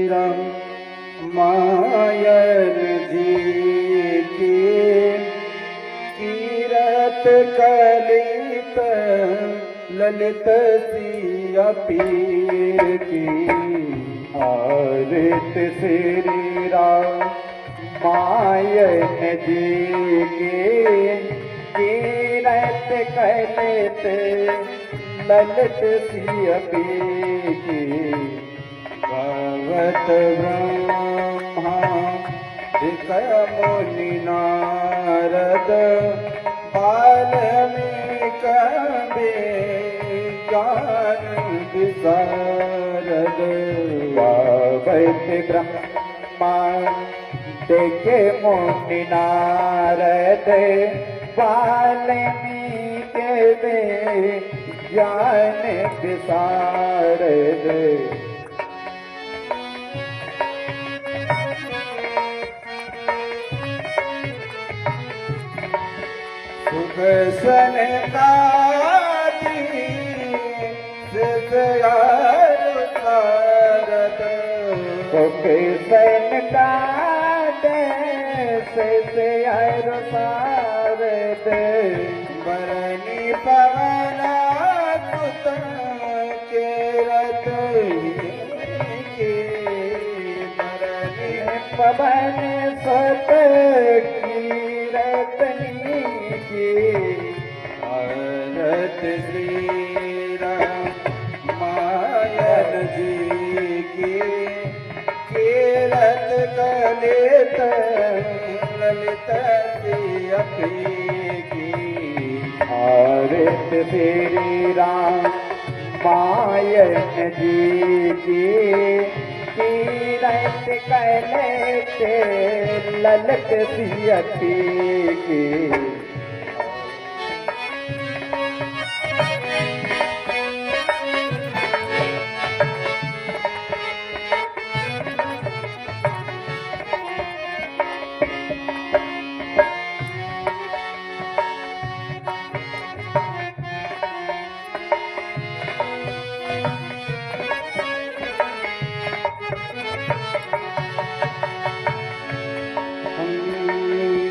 राम मायन जी की कीरत कलित ललित सिया पीर की आरत श्री राम मायन जी की कीरत कलित ललित सिया पीर की भगवत ब्रह्मा मुनि नारद वाल्मीक ज्ञान विशारद भगवत ब्रह्मा देखे मुनि नारद वाल्मीक ज्ञान विशारद सुख सनकादि सारद सुख सनकादि सारद बरनी पवन सुत केरत की बरनी पवन सुत आरत श्री राम मायन जी की कीरत कलित ललित सिया की आरत श्री राम मायन जी की कीरत कलित ललित सिया की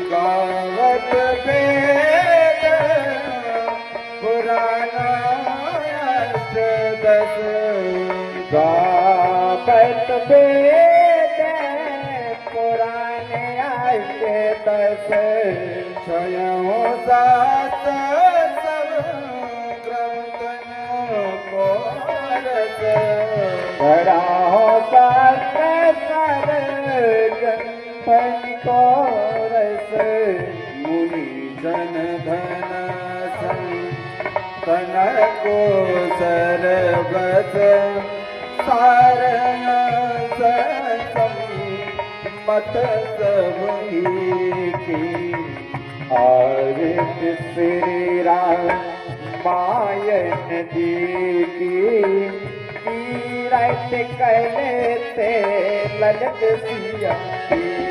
गावत वेद पुराना दस गावत वेद पुराने दस स्वयं सात सब ग्रंथन को रस बड़ा शास्त्र सर ग्रंथन को मुनि जन धन सन को सरबत सारण मत सब की आरत श्री राम मायन जी की कीरत कलित ललित सिया की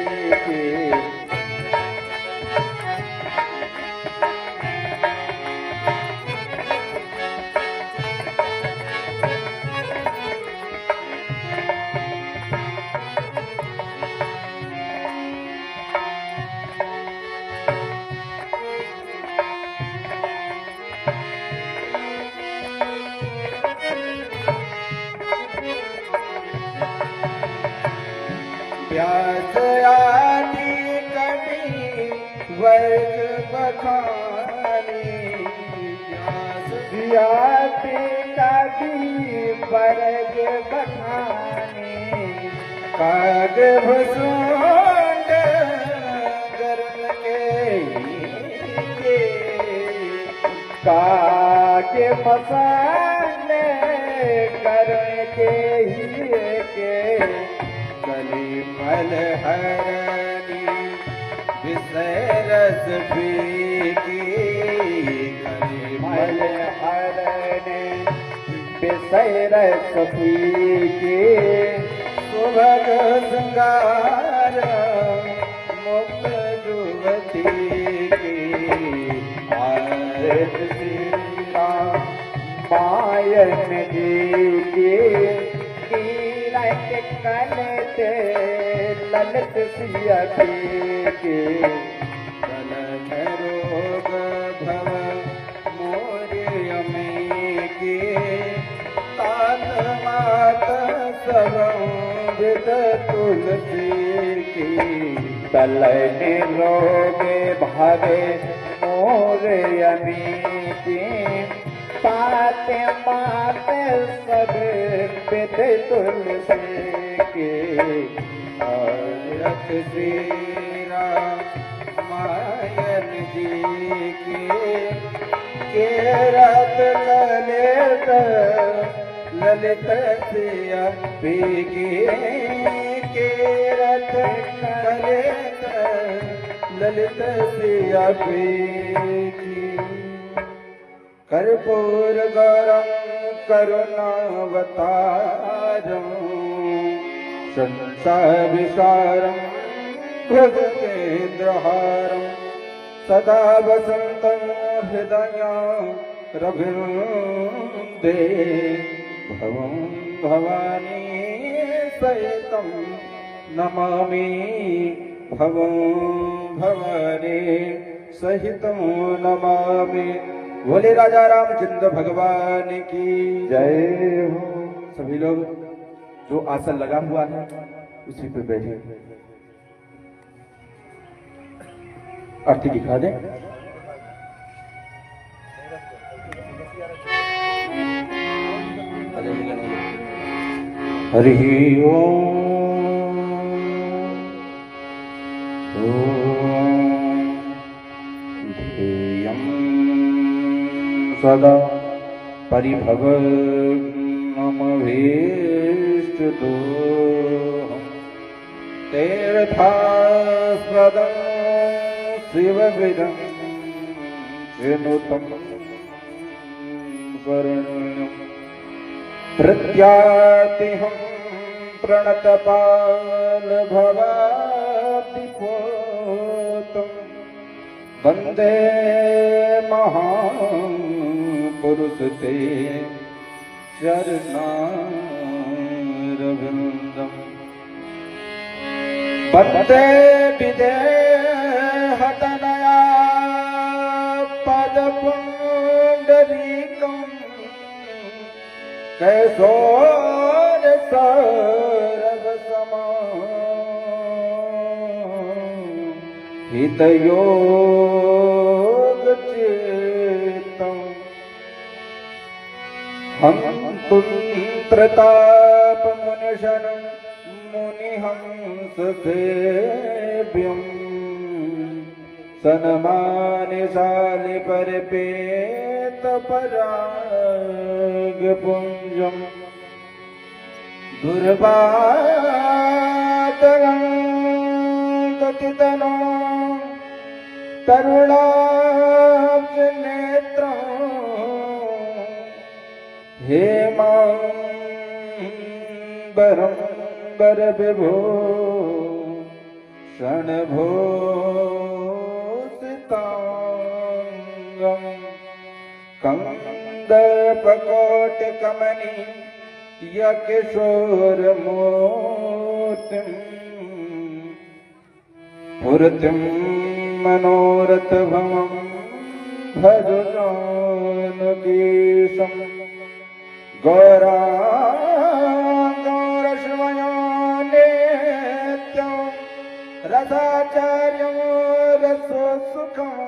व्यास आदि कवि वर्ग बखानी व्यास आदि कवि वर्ग बखानी काग भसूंड गरल के काग मसाले करण के ही के कली मल हरनी विषय रस पीकी कली मल हरनी विषय रस पीकी सुभग श्रृंगार मुक्त युवती की आरत श्री राम मायन जी की कीरत कलित ते ललित सिया के कलन रोग भव मोरियमे के तात मात सब विद तुलसी की कलन रोग भावे मोरियमे की पाते माते सब विद तुलसी के रख श्री रामायण जी के रत ललित ललित सिया पी के रत ललित ललित सिया पी कर्पूर गौरम करुणावतारम संसार विसारम भुजगेन्द्रहारम सदा वसंतं हृदय रघुनंदे भवं भवानी सहितं नमामि भवं भवानी सहितं नमामि। बोले राजा रामचंद्र भगवान की जय हो। सभी लोग जो आसन लगा हुआ है उसी पे बैठे आरती दिखा दें। हरि ओम ध्येयं सदा परिभवमभीष्टदो तीर्थास्पदं शिवविदं विनुतं शरणं प्रत्यातिहं प्रणतपालभवाब्धिपोतं वन्दे महापुरुषते चरणारविन्दम् वन्दे विदेहतनया पदपुण्डरीकम् कैशोरसरसमा हितयोगचेतम् हन्तुत्रतापमुनिशनं मुनिहंससेव्यं सनमानिशालिपरिपेतपरागपुञ्जं दुर्वातरं गतितनो तरुणाब्जनेत्रं हेमाम्बरं वरविभो क्षणभूषिताङ्गं कन्दर्पकोटिकमनीयकिशोरमूर्तिं स्फुरतिं मनोरथभवं भज जानकीशम् गौराङ्गरश्वयो नित्यं रसाचार्यं रसोत्सुकम्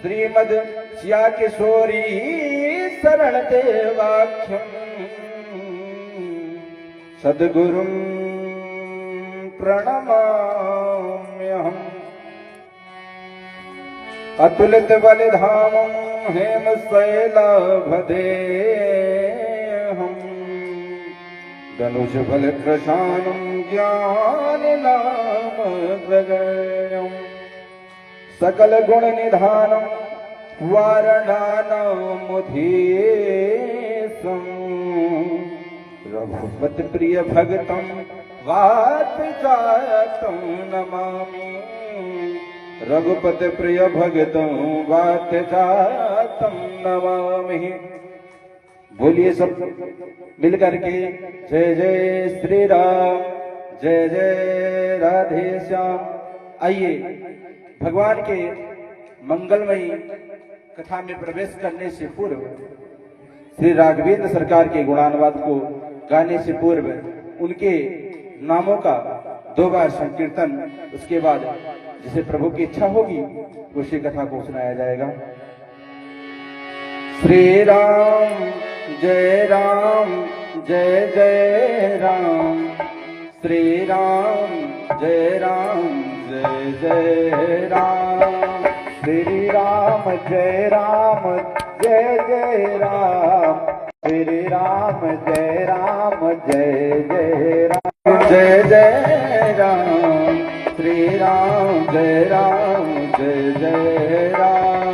श्रीमद् श्याकिशोरी शरणदेवाख्यं सद्गुरुं प्रणमाम्यहम्। अतुलित बलिधामं हेमशैलाभदेहं धनुष बलकृशानं ज्ञाननामग्रगण्यं सकल गुण निधानं वारणानामुधीशं रघुपति प्रिय भगतं वातजातं नमामि। रघुपति प्रिय भगतं वातजातं नमामि। बोलिए सब मिल करके जय जय श्री राम, जय जय राधे श्याम। आइए भगवान के मंगलमयी कथा में प्रवेश करने से पूर्व श्री राघवेंद्र सरकार के गुणानुवाद को गाने से पूर्व उनके नामों का 2 बार संकीर्तन, उसके बाद जिसे प्रभु की इच्छा होगी उसी कथा को सुनाया जाएगा। श्री राम जय राम, जय जय राम, श्री राम जय राम, जय जय राम, श्री राम जय राम, जय जय राम, श्री राम जय राम, जय जय राम, जय जय राम, श्री राम जय राम, जय जय राम,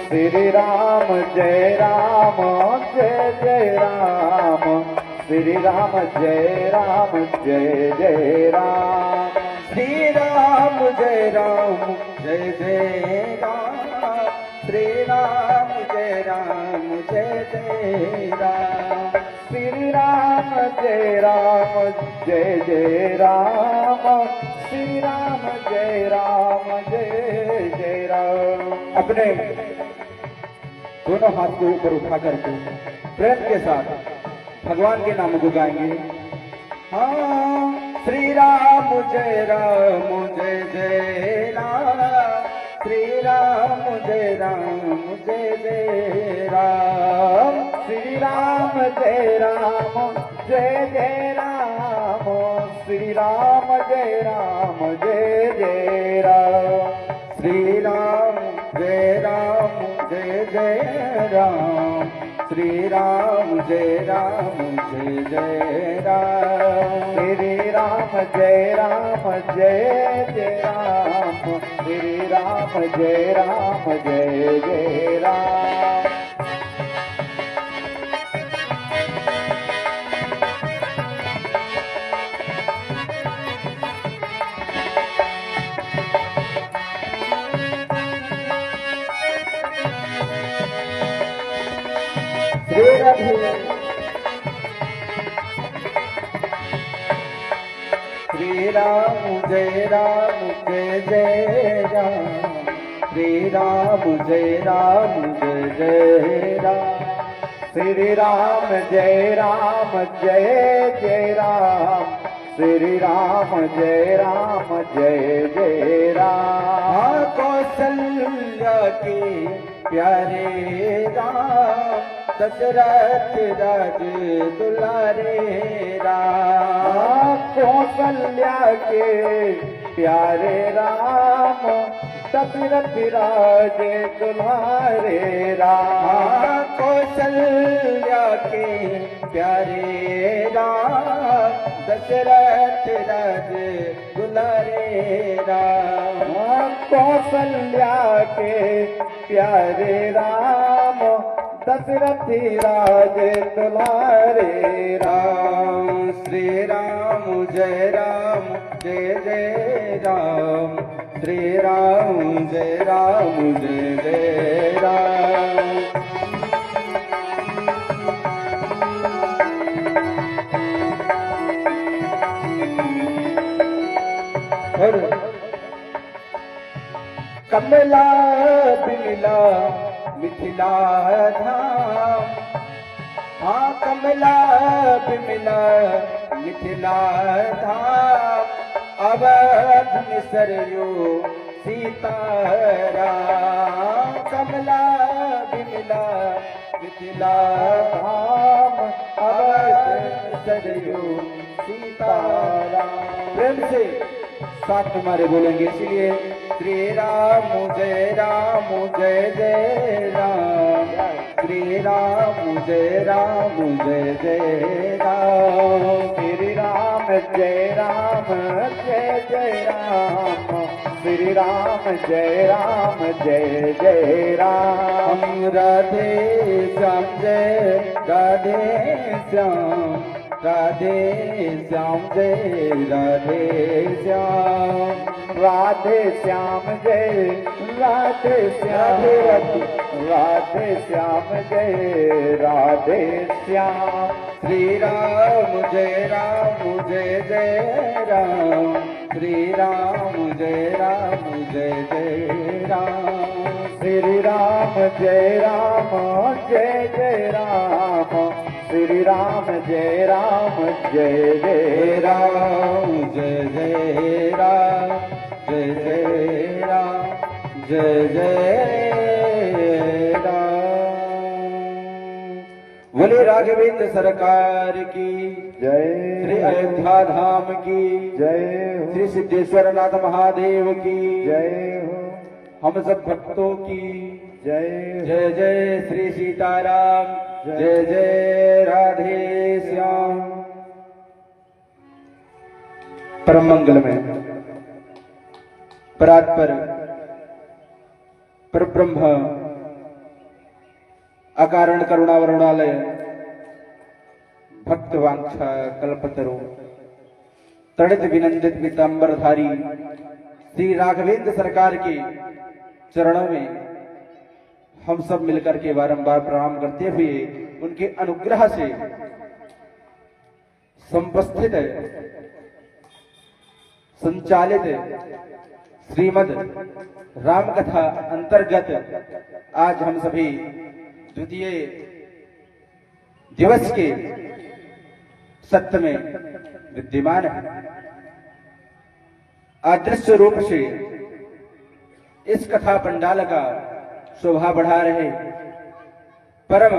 श्री राम जय राम, जय जय राम, श्री राम जय राम, जय जय राम, श्री राम जय राम, जय जय राम, श्री राम जय राम, जय जय राम, श्री राम जय राम, जय जय राम, श्री राम जय राम, जय जय राम। अपने दोनों हाथ को ऊपर उठा करके प्रेम के साथ भगवान के नाम को गाएंगे। हाँ, श्री राम जय राम, जय जय राम, श्री राम जय राम, जय जय राम, श्री राम जय राम, जय जय राम, श्री राम जय राम, जय जय राम, श्री राम जय राम, जय जय राम, श्री राम जय राम, जय जय राम, श्री राम जय राम, जय जय राम, श्री राम जय राम, जय जय राम। श्री राम जय राम, जय जय राम, श्री राम जय राम, जय जय राम, श्री राम जय राम, जय जय राम, श्री राम जय राम, जय जय राम। कौशल्या के प्यारे राम, दशरथ राज दुलारे राम, कौशल्या के प्यारे राम, दशरथ राज दुलारे राम, कौशल्या के प्यारे राम, दशरथ राज दुलारे राम, कौशल्या के प्यारे राम, दशरथ राज दुलारे राम, श्री राम जय राम, जय जय राम, श्री राम जय राम, जय जय राम। कमला बिमला मिथिला धाम, हाँ कमला बिमला मिथिला धाम, अवध में सरयू सीताराम, कमला बिमला मिथिला धाम, अवध में सरयू सीताराम। प्रेम से साथ तुम्हारे बोलेंगे, इसलिए श्री राम जय राम, जय जय राम, श्री राम जय राम, जय जय राम, श्री राम जय राम, जय जय राम, श्री राम जय राम, जय जय राम। राधे श्याम जय राधे श्याम, राधे श्याम जय राधे श्याम, राधे श्याम जय राधे श्याम, राधे श्याम जय राधे श्याम। श्री राम जय जय राम, श्री राम जय जय राम, श्री राम जय जय राम, श्री राम जय जय राम, जय जय राम, जय जय राम, जय जय राम। बोले राघवेंद्र सरकार की जय, श्री अयोध्या धाम की जय, श्री सिद्धेश्वर नाथ महादेव की जय हो, हम सब भक्तों की जय, जय जय श्री सीताराम, जय जय राधे श्याम। परम मंगल में परात्पर परब्रह्म अकारण करुणा वरुणालय भक्त वांछा कल्पतरु तड़ित विनंदित पीतांबरधारी श्री राघवेंद्र सरकार के चरणों में हम सब मिलकर के बारंबार प्रणाम करते हुए उनके अनुग्रह से संपस्थित संचालित श्रीमद राम कथा अंतर्गत आज हम सभी द्वितीय दिवस के सत्य में विद्यमान है। अदृश्य रूप से इस कथा पंडाल का शोभा बढ़ा रहे परम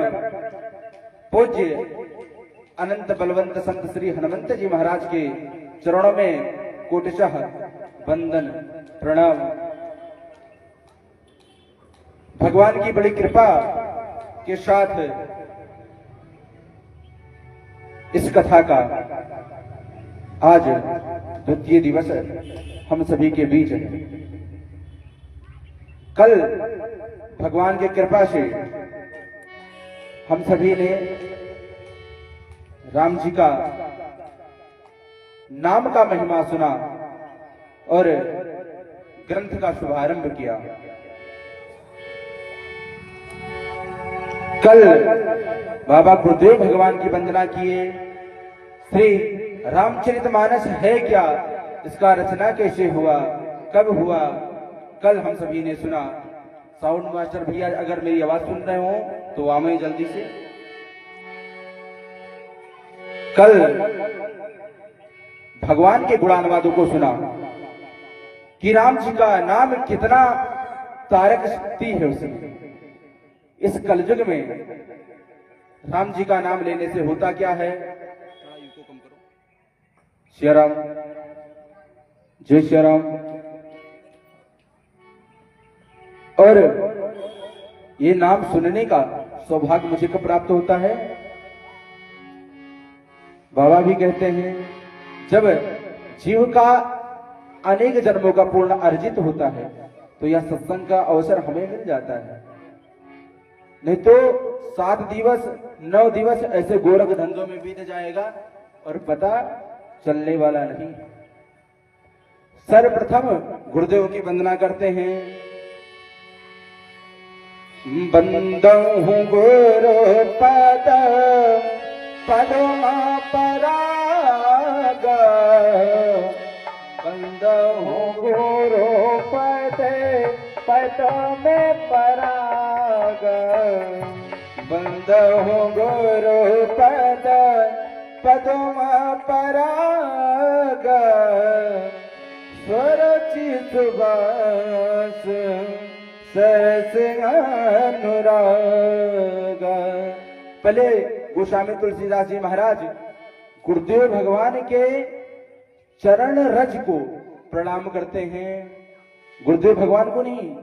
पूज्य अनंत बलवंत संत श्री हनुमंत जी महाराज के चरणों में कोटिशः वंदन प्रणाम। भगवान की बड़ी कृपा के साथ इस कथा का आज द्वितीय दिवस हम सभी के बीच है। कल भगवान की कृपा से हम सभी ने राम जी का नाम का महिमा सुना और ग्रंथ का शुभारंभ किया। कल बाबा गुरुदेव भगवान की वंदना किए। श्री रामचरितमानस है क्या, इसका रचना कैसे हुआ, कब हुआ, कल हम सभी ने सुना। साउंड मास्टर भैया अगर मेरी आवाज सुन रहे हो तो आवे जल्दी से। कल भगवान के गुणानुवादों को सुना कि राम जी का नाम कितना तारक शक्ति है उसमें। इस कलयुग में राम जी का नाम लेने से होता क्या है। श्री राम, जय श्री राम। और ये नाम सुनने का सौभाग्य मुझे कब प्राप्त होता है। बाबा भी कहते हैं जब जीव का अनेक जन्मों का पूर्ण अर्जित होता है तो यह सत्संग का अवसर हमें मिल जाता है। नहीं तो 7 दिवस 9 दिवस ऐसे गोरख धंधों में बीत जाएगा और पता चलने वाला नहीं। सर्वप्रथम गुरुदेव की वंदना करते हैं। बंदहु गुरु पद पदमा पराग, बंदहु गुरु पद पद में पराग, बंदहु गुरु पद पदमा पराग, स्वरचि सुबास सरस अनुराग। पहले गोस्वामी तुलसीदास जी महाराज गुरुदेव भगवान के चरण रज को प्रणाम करते हैं। गुरुदेव भगवान को नहीं,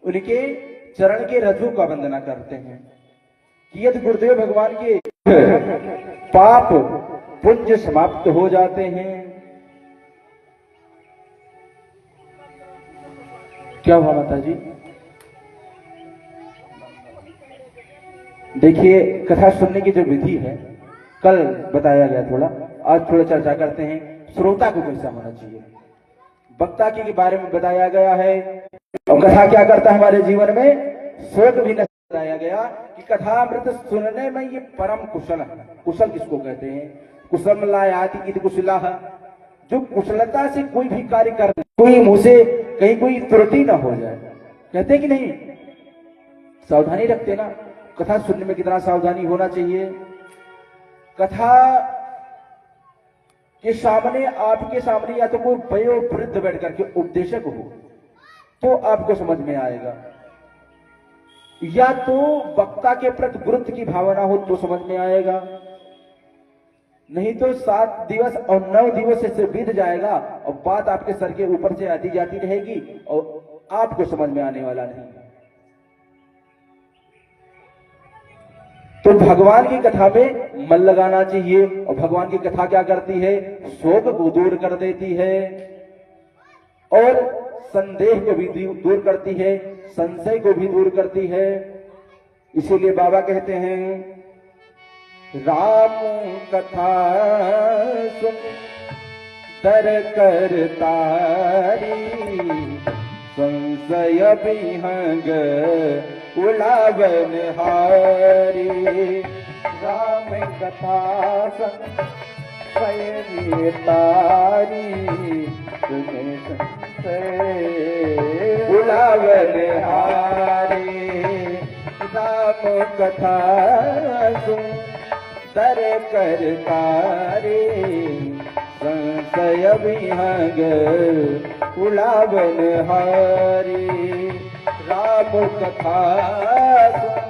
उनके चरण के रजों का वंदना करते हैं कि यदि गुरुदेव भगवान के पाप पुण्य समाप्त हो जाते हैं। क्या हुआ माता जी। देखिए कथा सुनने की जो विधि है कल बताया गया थोड़ा, आज थोड़ा चर्चा करते हैं श्रोता को कैसा होना चाहिए। वक्ता के बारे में बताया गया है और कथा क्या करता है हमारे जीवन में, शोक भी बताया गया कि कथामृत सुनने में ये परम कुशल है। कुशल किसको कहते हैं? कुशल लायाति इति कुशला, जो कुशलता से कोई भी कार्य कर, कोई मुंह से कहीं कोई त्रुटि ना हो जाए, कहते कि नहीं? सावधानी रखते ना। कथा सुनने में कितना सावधानी होना चाहिए। कथा के सामने, आपके सामने या तो कोई वयोवृद्ध बैठ करके उपदेशक हो तो आपको समझ में आएगा, या तो वक्ता के प्रति गुरुत्व की भावना हो तो समझ में आएगा, नहीं तो 7 दिवस और 9 दिवस से बीत जाएगा और बात आपके सर के ऊपर से आती जाती रहेगी और आपको समझ में आने वाला नहीं। तो भगवान की कथा में मन लगाना चाहिए। और भगवान की कथा क्या करती है? शोक को दूर कर देती है और संदेह को भी दूर करती है, संशय को भी दूर करती है। इसीलिए बाबा कहते हैं राम कथा सुन दर कर तारी, संशय विहंग उलावन हारी। राम कथा संशय तारी, सुने संशय उलावन हारी। राम कथा सुन दर कर तारी, संशय विहंग उलावन हारी। राम कथा सुन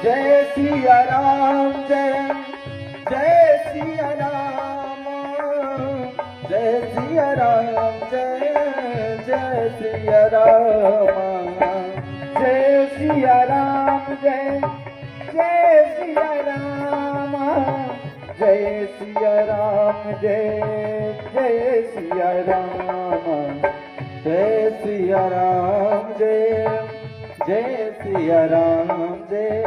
जय सिया राम, जय जय सिया राम, जय सिया राम, जय जय सिया राम, जय सिया राम, जय जय सिया राम, जय सिया राम, जय जय सिया राम, जय सिया राम, जय जय सिया राम, जय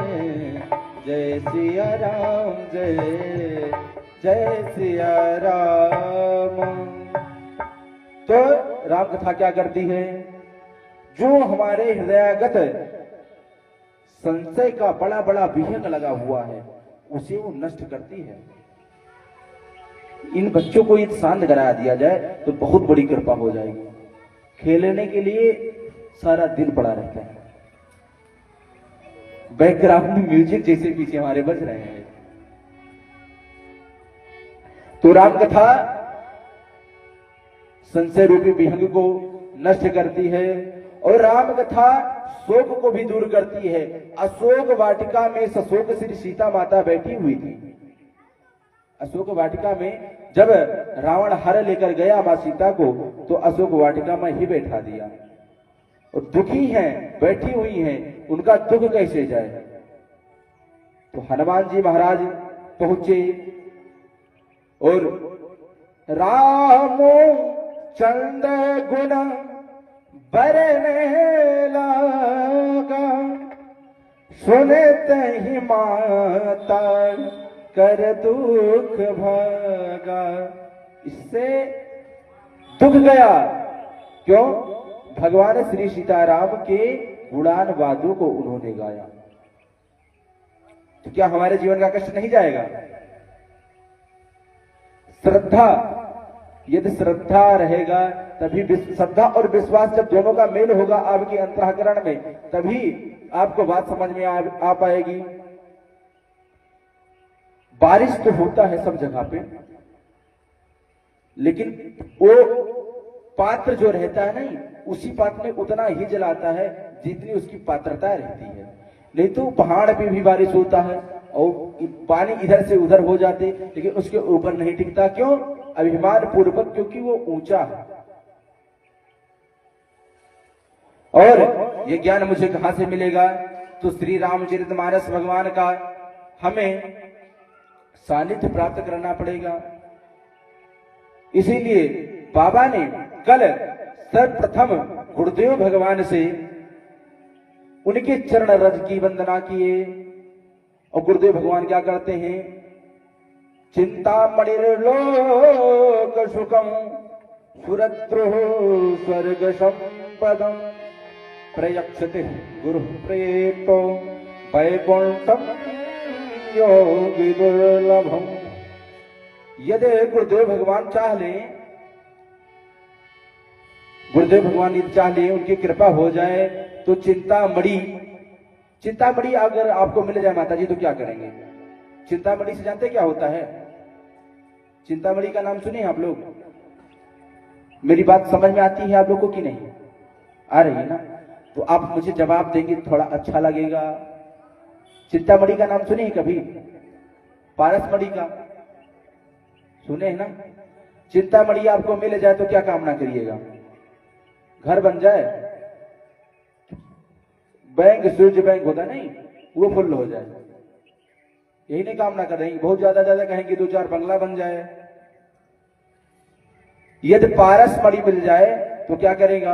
जय सिया राम, जय जय सिया राम। तो राम कथा क्या करती है? जो हमारे हृदयगत संशय का बड़ा बड़ा विहंग लगा हुआ है उसे वो नष्ट करती है। इन बच्चों को यदि शांत करा दिया जाए तो बहुत बड़ी कृपा हो जाएगी। खेलने के लिए सारा दिन पड़ा रहता है, बैकग्राउंड में म्यूजिक जैसे पीछे हमारे बज रहे हैं। तो राम कथा संशय रूपी विहंग को नष्ट करती है और राम कथा शोक को भी दूर करती है। अशोक वाटिका में सशोक श्री सीता माता बैठी हुई थी। अशोक वाटिका में जब रावण हर लेकर गया मां सीता को तो अशोक वाटिका में ही बैठा दिया और दुखी हैं, बैठी हुई हैं, उनका दुख कैसे जाए। तो हनुमान जी महाराज पहुंचे और रामो चंद गुण बरने लागा, सुनते ही माता कर दुख भागा। इससे दुख गया। क्यों? भगवान श्री सीताराम के गुणान वादों को उन्होंने गाया। तो क्या हमारे जीवन का कष्ट नहीं जाएगा? श्रद्धा, यदि श्रद्धा रहेगा तभी, श्रद्धा और विश्वास जब दोनों का मेल होगा आपके अंतःकरण में, तभी आपको बात समझ में आ पाएगी। बारिश तो होता है सब जगह पे, लेकिन वो पात्र जो रहता है नहीं, उसी पात्र में उतना ही जलाता है जितनी उसकी पात्रता रहती है। नहीं तो पहाड़ पे भी बारिश होता है और पानी इधर से उधर हो जाते, लेकिन उसके ऊपर नहीं टिकता। क्यों? अभिमान पूर्वक, क्योंकि वो ऊंचा है। और ये ज्ञान मुझे कहां से मिलेगा? तो श्री रामचरितमानस भगवान का हमें सानिध्य प्राप्त करना पड़ेगा। इसीलिए बाबा ने कल सर्वप्रथम गुरुदेव भगवान से उनके चरण रज की वंदना किए। और गुरुदेव भगवान क्या करते हैं? चिंतामणिर्लोक सुखम सुरद्रुः स्वर्ग संपदम प्रयक्षते गुरु प्रेतो वैकुंठम योगी दुर्लभम। यदि गुरुदेव भगवान चाह लें, गुरुदेव भगवान यदि चाह लें, उनकी कृपा हो जाए तो चिंतामणि अगर आपको मिल जाए माता जी तो क्या करेंगे? चिंतामणि से जानते क्या होता है? चिंतामणि का नाम सुने आप लोग? मेरी बात समझ में आती है आप लोगों को कि नहीं आ रही है ना? तो आप मुझे जवाब देंगे, थोड़ा अच्छा लगेगा। चिंतामणि का नाम सुने कभी? पारसमणि का सुने है ना? चिंतामणि आपको मिल जाए तो क्या कामना करिएगा? घर बन जाए, बैंक सूर्य बैंक होता नहीं, वो फुल हो जाए, यही नहीं कामना कर रही। बहुत ज्यादा कहेंगे 2-4 बंगला बन जाए। यदि पारसमणि मिल जाए तो क्या करेगा?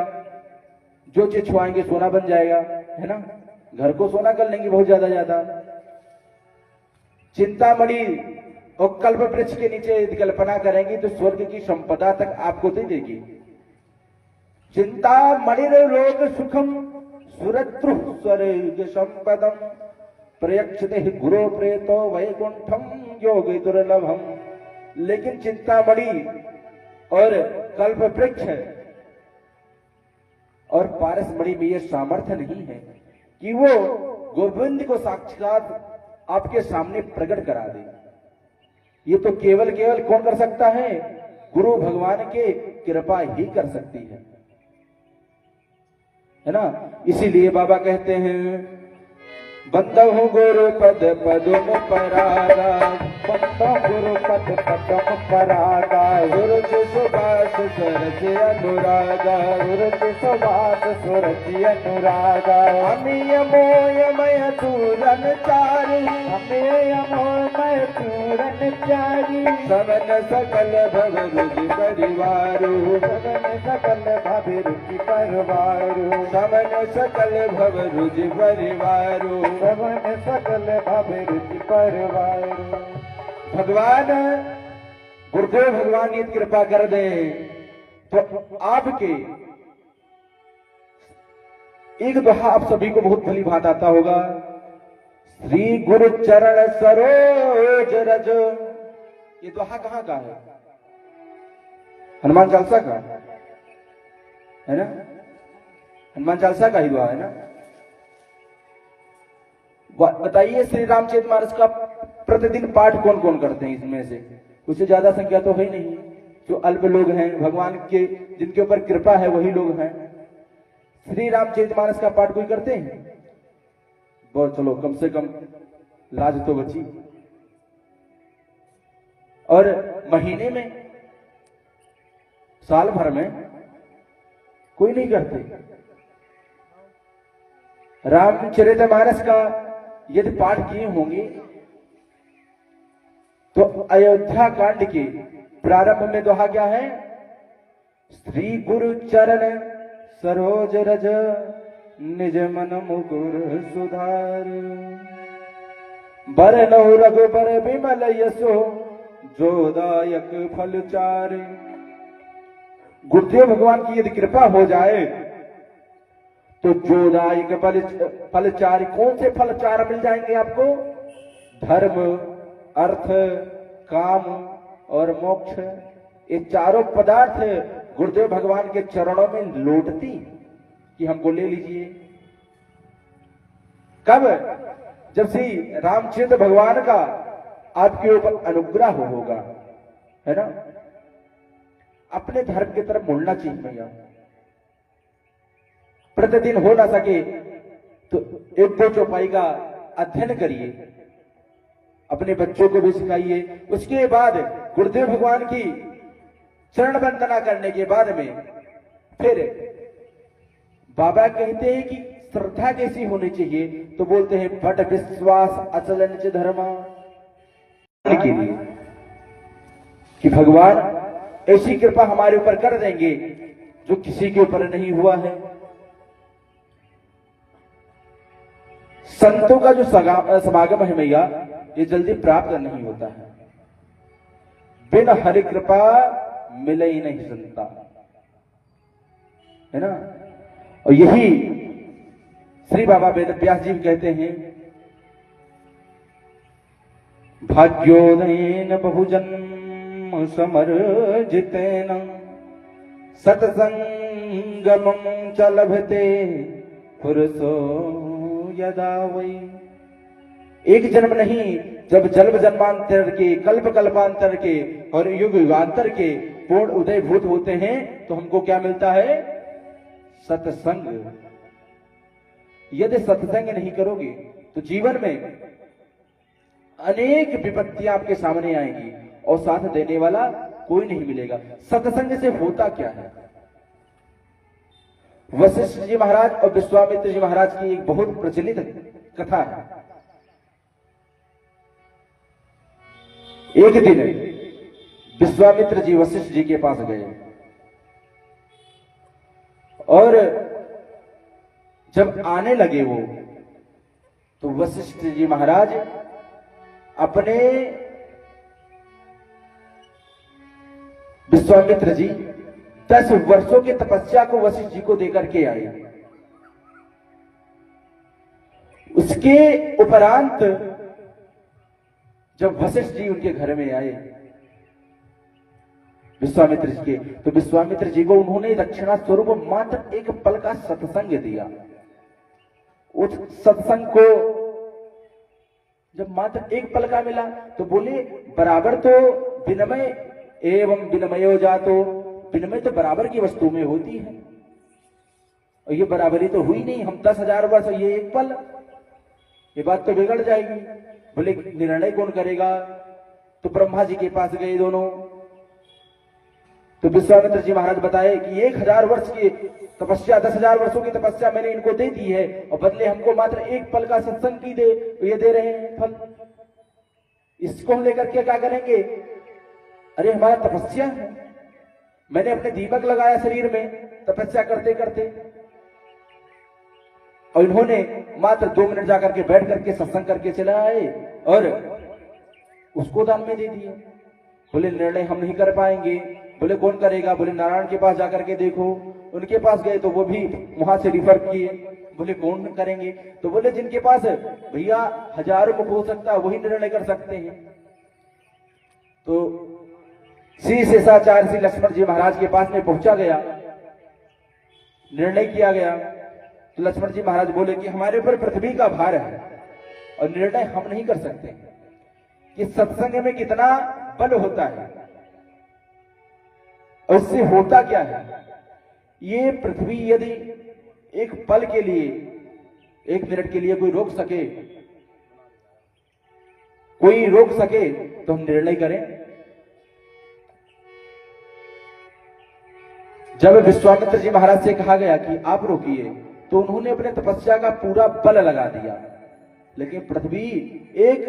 जो चीज छुआएंगे सोना बन जाएगा, है ना? घर को सोना कर लेंगे बहुत ज्यादा। चिंतामणि और कल्प वृक्ष के नीचे यदि कल्पना करेंगे तो स्वर्ग की संपदा तक आपको दे देगी। चिंतामणिर्लोक सुखम सुरद्रुः स्वर्ग संपदम प्रयक्षते गुरो प्रेतो वैकुंठम योगी दुर्लभम। लेकिन चिंतामणि और कल्प वृक्ष और पारसमणि में यह सामर्थ्य नहीं है कि वो गोविंद को साक्षात आपके सामने प्रकट करा दे। ये तो केवल कौन कर सकता है? गुरु भगवान के कृपा ही कर सकती है ना? इसीलिए बाबा कहते हैं बंदहु गुरु पद पदम परागा, बंदहु गुरु पद पदम परागा, गुरु सुबास सरज अनुरागा, गुरु सुबास सुरज अनुरागा। अमियमोयमय चूरन चारी, अमियमोयमय चूरन चारी, सवन सकल भव रुचि परिवारु, सवन सकल भव रुचि परिवारु, सवन सकल भव रुचि परिवारु, सवन सकल भव रुचि परिवारु। भगवान गुरुदेव भगवान यदि कृपा कर दे तो आपके एक दोहा आप सभी को बहुत भली भांति आता होगा। श्री गुरु चरण सरोज रज। ये दोहा कहाँ का है? हनुमान चालीसा का है ना? हनुमान चालीसा का ही दोहा है ना? बताइए श्री रामचरितमानस का प्रतिदिन पाठ कौन कौन करते हैं? इसमें से उससे ज्यादा संख्या तो है नहीं। जो अल्प लोग हैं, भगवान के जिनके ऊपर कृपा है वही लोग हैं। श्री रामचरितमानस का पाठ कोई करते हैं? बहुत, चलो कम से कम लाज तो बची। और महीने में, साल भर में कोई नहीं करते। रामचरितमानस का यदि पाठ किए होंगे तो अयोध्या कांड के प्रारंभ में दोहा क्या है? श्री गुरु चरण सरोज रज निज मन मुकुर सुधार, बरनहु रघुबर विमल यशो जोदायक फल चार। गुरुदेव भगवान की यदि कृपा हो जाए तो जोदायक फलचार, कौन से फलचार मिल जाएंगे आपको? धर्म, अर्थ, काम और मोक्ष। ये चारों पदार्थ गुरुदेव भगवान के चरणों में लौटती कि हमको ले लीजिए। कब? जब श्री रामचंद्र भगवान का आपके ऊपर अनुग्रह होगा, है ना? अपने धर्म की तरफ मुड़ना चाहिए भैया। प्रतिदिन हो ना सके तो 1-2 चौपाई का अध्ययन करिए, अपने बच्चों को भी सिखाइए। उसके बाद गुरुदेव भगवान की चरण वंदना करने के बाद में फिर बाबा कहते हैं कि श्रद्धा कैसी होनी चाहिए? तो बोलते हैं पट विश्वास अचलन च धर्मा, के लिए कि भगवान ऐसी कृपा हमारे ऊपर कर देंगे जो किसी के ऊपर नहीं हुआ है। संतों का जो समागम है मैया, ये जल्दी प्राप्त नहीं होता है। बिन हरि कृपा मिले ही नहीं संता, है ना। और यही श्री बाबा वेद व्यास जी कहते हैं, भाग्योदयेन बहुजन्म समर्जितेन सत्संगमं च लभते पुरुषो यदा वै। एक जन्म नहीं, जब जन्म जन्मांतर के, कल्प कल्पांतर के और युग युगांतर के पूर्ण उदय भूत होते हैं, तो हमको क्या मिलता है? सत्संग। यदि सत्संग नहीं करोगे तो जीवन में अनेक विपत्तियां आपके सामने आएंगी और साथ देने वाला कोई नहीं मिलेगा। सत्संग से होता क्या है? वशिष्ठ जी महाराज और विश्वामित्र जी महाराज की एक बहुत प्रचलित कथा है। एक दिन विश्वामित्र जी वशिष्ठ जी के पास गए और जब आने लगे वो, तो वशिष्ठ जी महाराज अपने विश्वामित्र जी 10 वर्षों की तपस्या को वशिष्ठ जी को देकर के आए। उसके उपरांत जब वशिष्ठ जी उनके घर में आए विश्वामित्र जी के, तो विश्वामित्र जी को उन्होंने दक्षिणा स्वरूप मात्र एक पल का सत्संग दिया। उस सत्संग को जब मात्र एक पल का मिला तो बोले, बराबर तो विनिमय एवं विनिमयो जातो, विनिमय तो बराबर की वस्तु में होती है और ये बराबरी तो हुई नहीं। हम 10,000 वर्ष, ये एक पल, ये बात तो बिगड़ जाएगी। बोले निर्णय कौन करेगा? तो ब्रह्मा जी के पास गए दोनों। तो विश्वामित्र जी महाराज बताए कि 1000 वर्ष की तपस्या, 10,000 वर्षों की तपस्या मैंने इनको दे दी है और बदले हमको मात्र एक पल का सत्संग की दे, तो ये दे रहे हैं फल। इसको हम लेकर के क्या करेंगे? अरे हमारा तपस्या है, मैंने अपने दीपक लगाया शरीर में तपस्या करते करते, और इन्होंने मात्र 2 मिनट जाकर के बैठ करके सत्संग करके चले आए और उसको दान में दे दिए। बोले निर्णय हम नहीं कर पाएंगे। बोले कौन करेगा? बोले नारायण के पास जाकर के देखो। उनके पास गए तो वो भी वहां से रिफर किए। बोले कौन करेंगे? तो बोले जिनके पास भैया हजारों मुख हो सकता है वही निर्णय कर सकते हैं। तो श्री शेषाचार्य श्री लक्ष्मण जी महाराज के पास में पहुंचा गया, निर्णय किया गया। तो लक्ष्मण जी महाराज बोले कि हमारे ऊपर पृथ्वी का भार है और निर्णय हम नहीं कर सकते कि सत्संग में कितना बल होता है और इससे होता क्या है। ये पृथ्वी यदि एक पल के लिए, 1 मिनट के लिए कोई रोक सके तो हम निर्णय करें। जब विश्वामित्र जी महाराज से कहा गया कि आप रोकिए, तो उन्होंने अपने तपस्या का पूरा बल लगा दिया, लेकिन पृथ्वी 1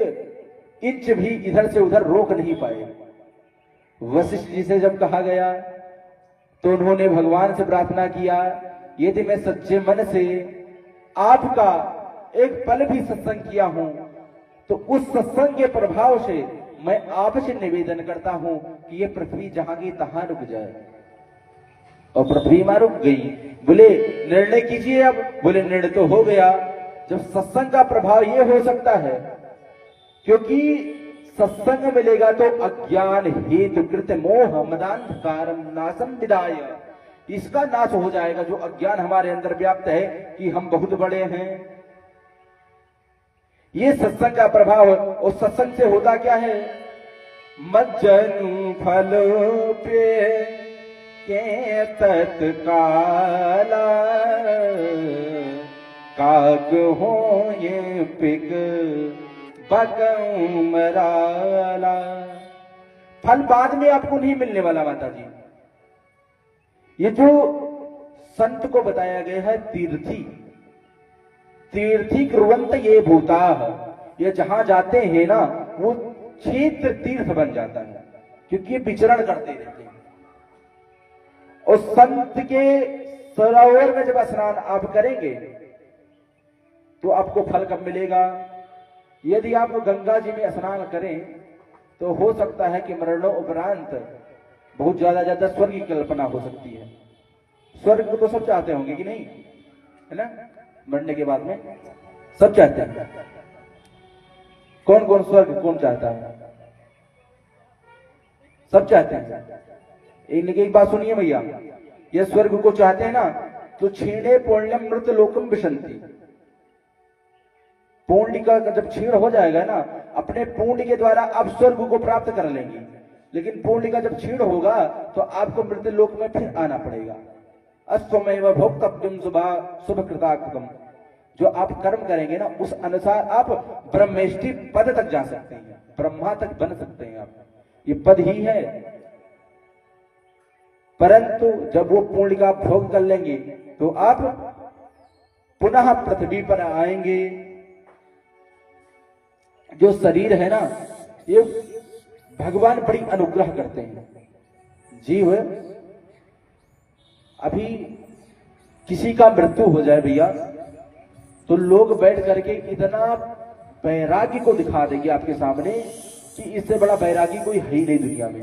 इंच भी इधर से उधर रोक नहीं पाए। वशिष्ठ जी से जब कहा गया तो उन्होंने भगवान से प्रार्थना किया, यदि मैं सच्चे मन से आपका एक पल भी सत्संग किया हूं, तो उस सत्संग के प्रभाव से मैं आपसे निवेदन करता हूं कि ये पृथ्वी जहां की तहां रुक जाए। और पृथ्वी मां रुक गई। बोले निर्णय कीजिए अब। बोले निर्णय तो हो गया। जब सत्संग का प्रभाव ये हो सकता है, क्योंकि सत्संग मिलेगा तो अज्ञान हेतु कृत मोह मदांधकारम नाशम विदाय, इसका नाश हो जाएगा। जो अज्ञान हमारे अंदर व्याप्त है कि हम बहुत बड़े हैं, ये सत्संग का प्रभाव। और सत्संग से होता क्या है? मज्जन फल पे के तत्काला काग हो ये पिग बगमराला। फल बाद में आपको नहीं मिलने वाला माता जी। ये जो संत को बताया गया है तीर्थी कुर्वन्त ये भूता, ये जहां जाते हैं ना वो क्षेत्र तीर्थ बन जाता है, क्योंकि ये विचरण करते रहते हैं। और उस संत के सरोवर में जब स्नान आप करेंगे तो आपको फल कब मिलेगा? यदि आप गंगा जी में स्नान करें तो हो सकता है कि मरणोपरांत बहुत ज्यादा स्वर्ग की कल्पना हो सकती है। स्वर्ग को तो सब चाहते होंगे कि नहीं, है ना? मरने के बाद में सब चाहते हैं। कौन कौन स्वर्ग कौन चाहता है? सब चाहते हैं। एक बात सुनिए भैया, ये स्वर्ग को चाहते हैं ना तो क्षीणे पुण्यम मृत लोकम विशंति। पुण्य का जब क्षीण हो जाएगा ना, अपने पुण्य के द्वारा आप स्वर्ग को प्राप्त कर लेंगे, लेकिन पुण्य का जब क्षीण होगा तो आपको मृत लोक में फिर आना पड़ेगा। अश्वमेव भोक्तव्यम शुभ कृताकृतम। जो आप कर्म करेंगे ना उस अनुसार आप ब्रह्मेष्टि पद तक जा सकते हैं, ब्रह्मा तक बन सकते हैं आप। ये पद ही है। परंतु जब वो पुण्य का भोग कर लेंगे तो आप पुनः पृथ्वी पर आएंगे। जो शरीर है ना, ये भगवान बड़ी अनुग्रह करते हैं। जीव अभी किसी का मृत्यु हो जाए भैया तो लोग बैठ करके इतना वैराग्य को दिखा देंगे आपके सामने कि इससे बड़ा वैरागी कोई है ही नहीं दुनिया में।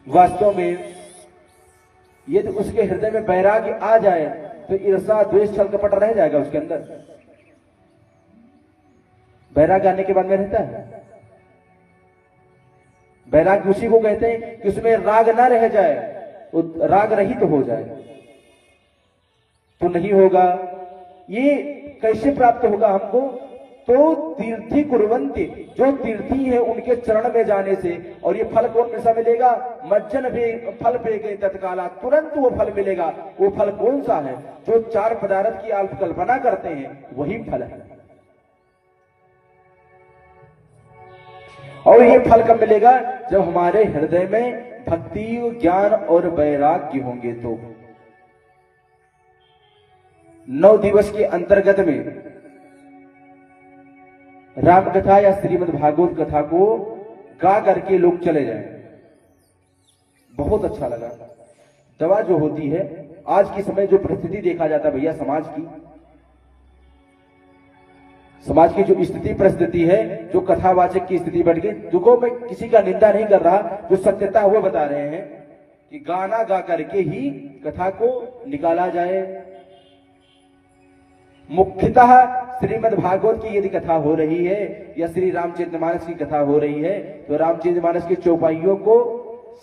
वास्तव में यदि उसके हृदय में वैराग्य आ जाए तो ईर्ष्या द्वेष छल कपट रह जाएगा उसके अंदर। वैराग्य आने के बाद में रहता है। वैराग्य उसी को कहते हैं कि उसमें राग ना रह जाए, वो राग रहित तो हो जाए। तो नहीं होगा। ये कैसे प्राप्त होगा हमको? तो तीर्थी कुर्वन्ति, जो तीर्थी है उनके चरण में जाने से। और ये फल कौन सा मिलेगा? मज्जन फल पे गए तत्काला, तुरंत वो फल मिलेगा। वो फल कौन सा है? जो चार पदार्थ की आप कल्पना करते हैं वही फल है। और ये फल कब मिलेगा? जब हमारे हृदय में भक्ति, ज्ञान और वैराग्य होंगे। तो 9 दिवस के अंतर्गत में राम कथा या श्रीमद् भागवत कथा को गा करके लोग चले जाएं। बहुत अच्छा लगा। दवा जो होती है, आज के समय जो परिस्थिति देखा जाता है भैया, समाज की जो स्थिति परिस्थिति है, जो कथावाचक की स्थिति बढ़ गई। देखो, मैं किसी का निंदा नहीं कर रहा, जो सत्यता हुआ बता रहे हैं कि गाना गा करके ही कथा को निकाला जाए। मुख्यतः श्रीमद् भागवत की यदि कथा हो रही है या श्री रामचरितमानस की कथा हो रही है तो रामचरितमानस के चौपाइयों को